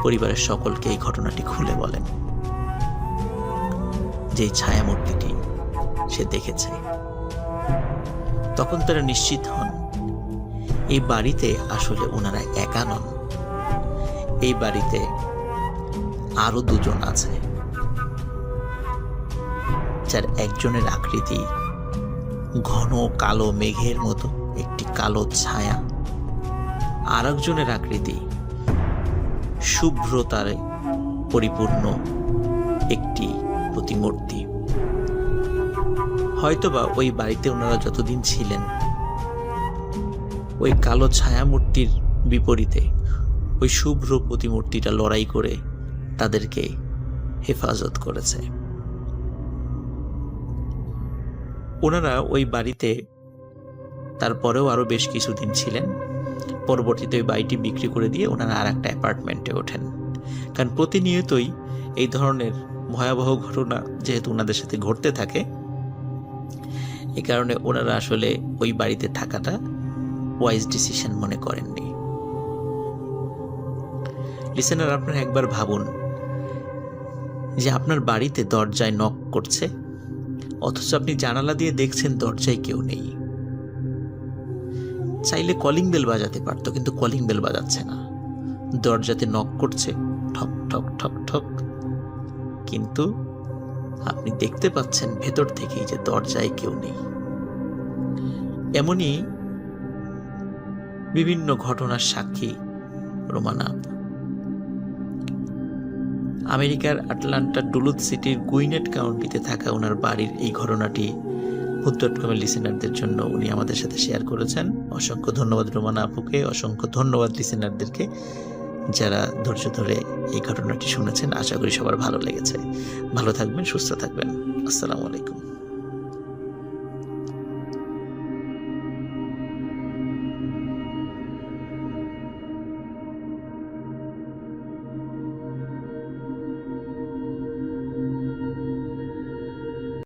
পরিবারের সকলকে এই ঘটনাটি খুলে বলেন, যে ছায়ামূর্তিটি সে দেখেছে তখন তারা নিশ্চিত হন এই বাড়িতে আসলে ওনারা একা নন, এই বাড়িতে আরো দুজন আছে, যার একজনের আকৃতি ঘন কালো মেঘের মতো একটি কালো ছায়া, আর একজনের আকৃতি শুভ্রতায় পরিপূর্ণ একটি প্রতিমূর্তি। হয়তোবা ওই বাড়িতে ওনারা যতদিন ছিলেন ওই কালো ছায়ামূর্তির বিপরীতে ওই শুভ্র প্রতিমূর্তিটা লড়াই করে তাদেরকে হেফাজত করেছে। ওনারা ওই বাড়িতে তারপরেও আরো বেশ কিছুদিন ছিলেন। পরবর্তীতে ওই বাড়িটি বিক্রি করে দিয়ে ওনারা আর একটা অ্যাপার্টমেন্টে ওঠেন, কারণ প্রতিনিয়তই এই ধরনের ভয়াবহ ঘটনা যেহেতু ওনাদের সাথে ঘটতে থাকে, এই কারণে ওনারা আসলে ওই বাড়িতে থাকাটা ওয়াইজ ডিসিশন মনে করেননি। লিসেনার, আপনারা একবার ভাবুন যে আপনার বাড়িতে দরজায় নক করছে, অথচ আপনি জানালা দিয়ে দেখছেন দরজায় কেউ নেই। চাইলে কলিং বেল বাজাতে পারতো, কিন্তু কলিং বেল বাজাচ্ছে না, দরজাতে নক করছে ঠক ঠক ঠক ঠক, কিন্তু আপনি দেখতে পাচ্ছেন ভেতর থেকেই যে দরজায় কেউ নেই। এমনই বিভিন্ন ঘটনার সাক্ষী রোমানা। আমেরিকার আটলান্টার ডুলুথ সিটির গুইনেট কাউন্টিতে থাকা ওনার বাড়ির এই ঘটনাটি ভূত.কমের লিসেনারদের জন্য উনি আমাদের সাথে শেয়ার করেছেন। অসংখ্য ধন্যবাদ রোমানা আপুকে, অসংখ্য ধন্যবাদ লিসেনারদেরকে যারা ধৈর্য ধরে এই ঘটনাটি শুনেছেন। আশা করি সবার ভালো লেগেছে। ভালো থাকবেন, সুস্থ থাকবেন। আসসালামু আলাইকুম।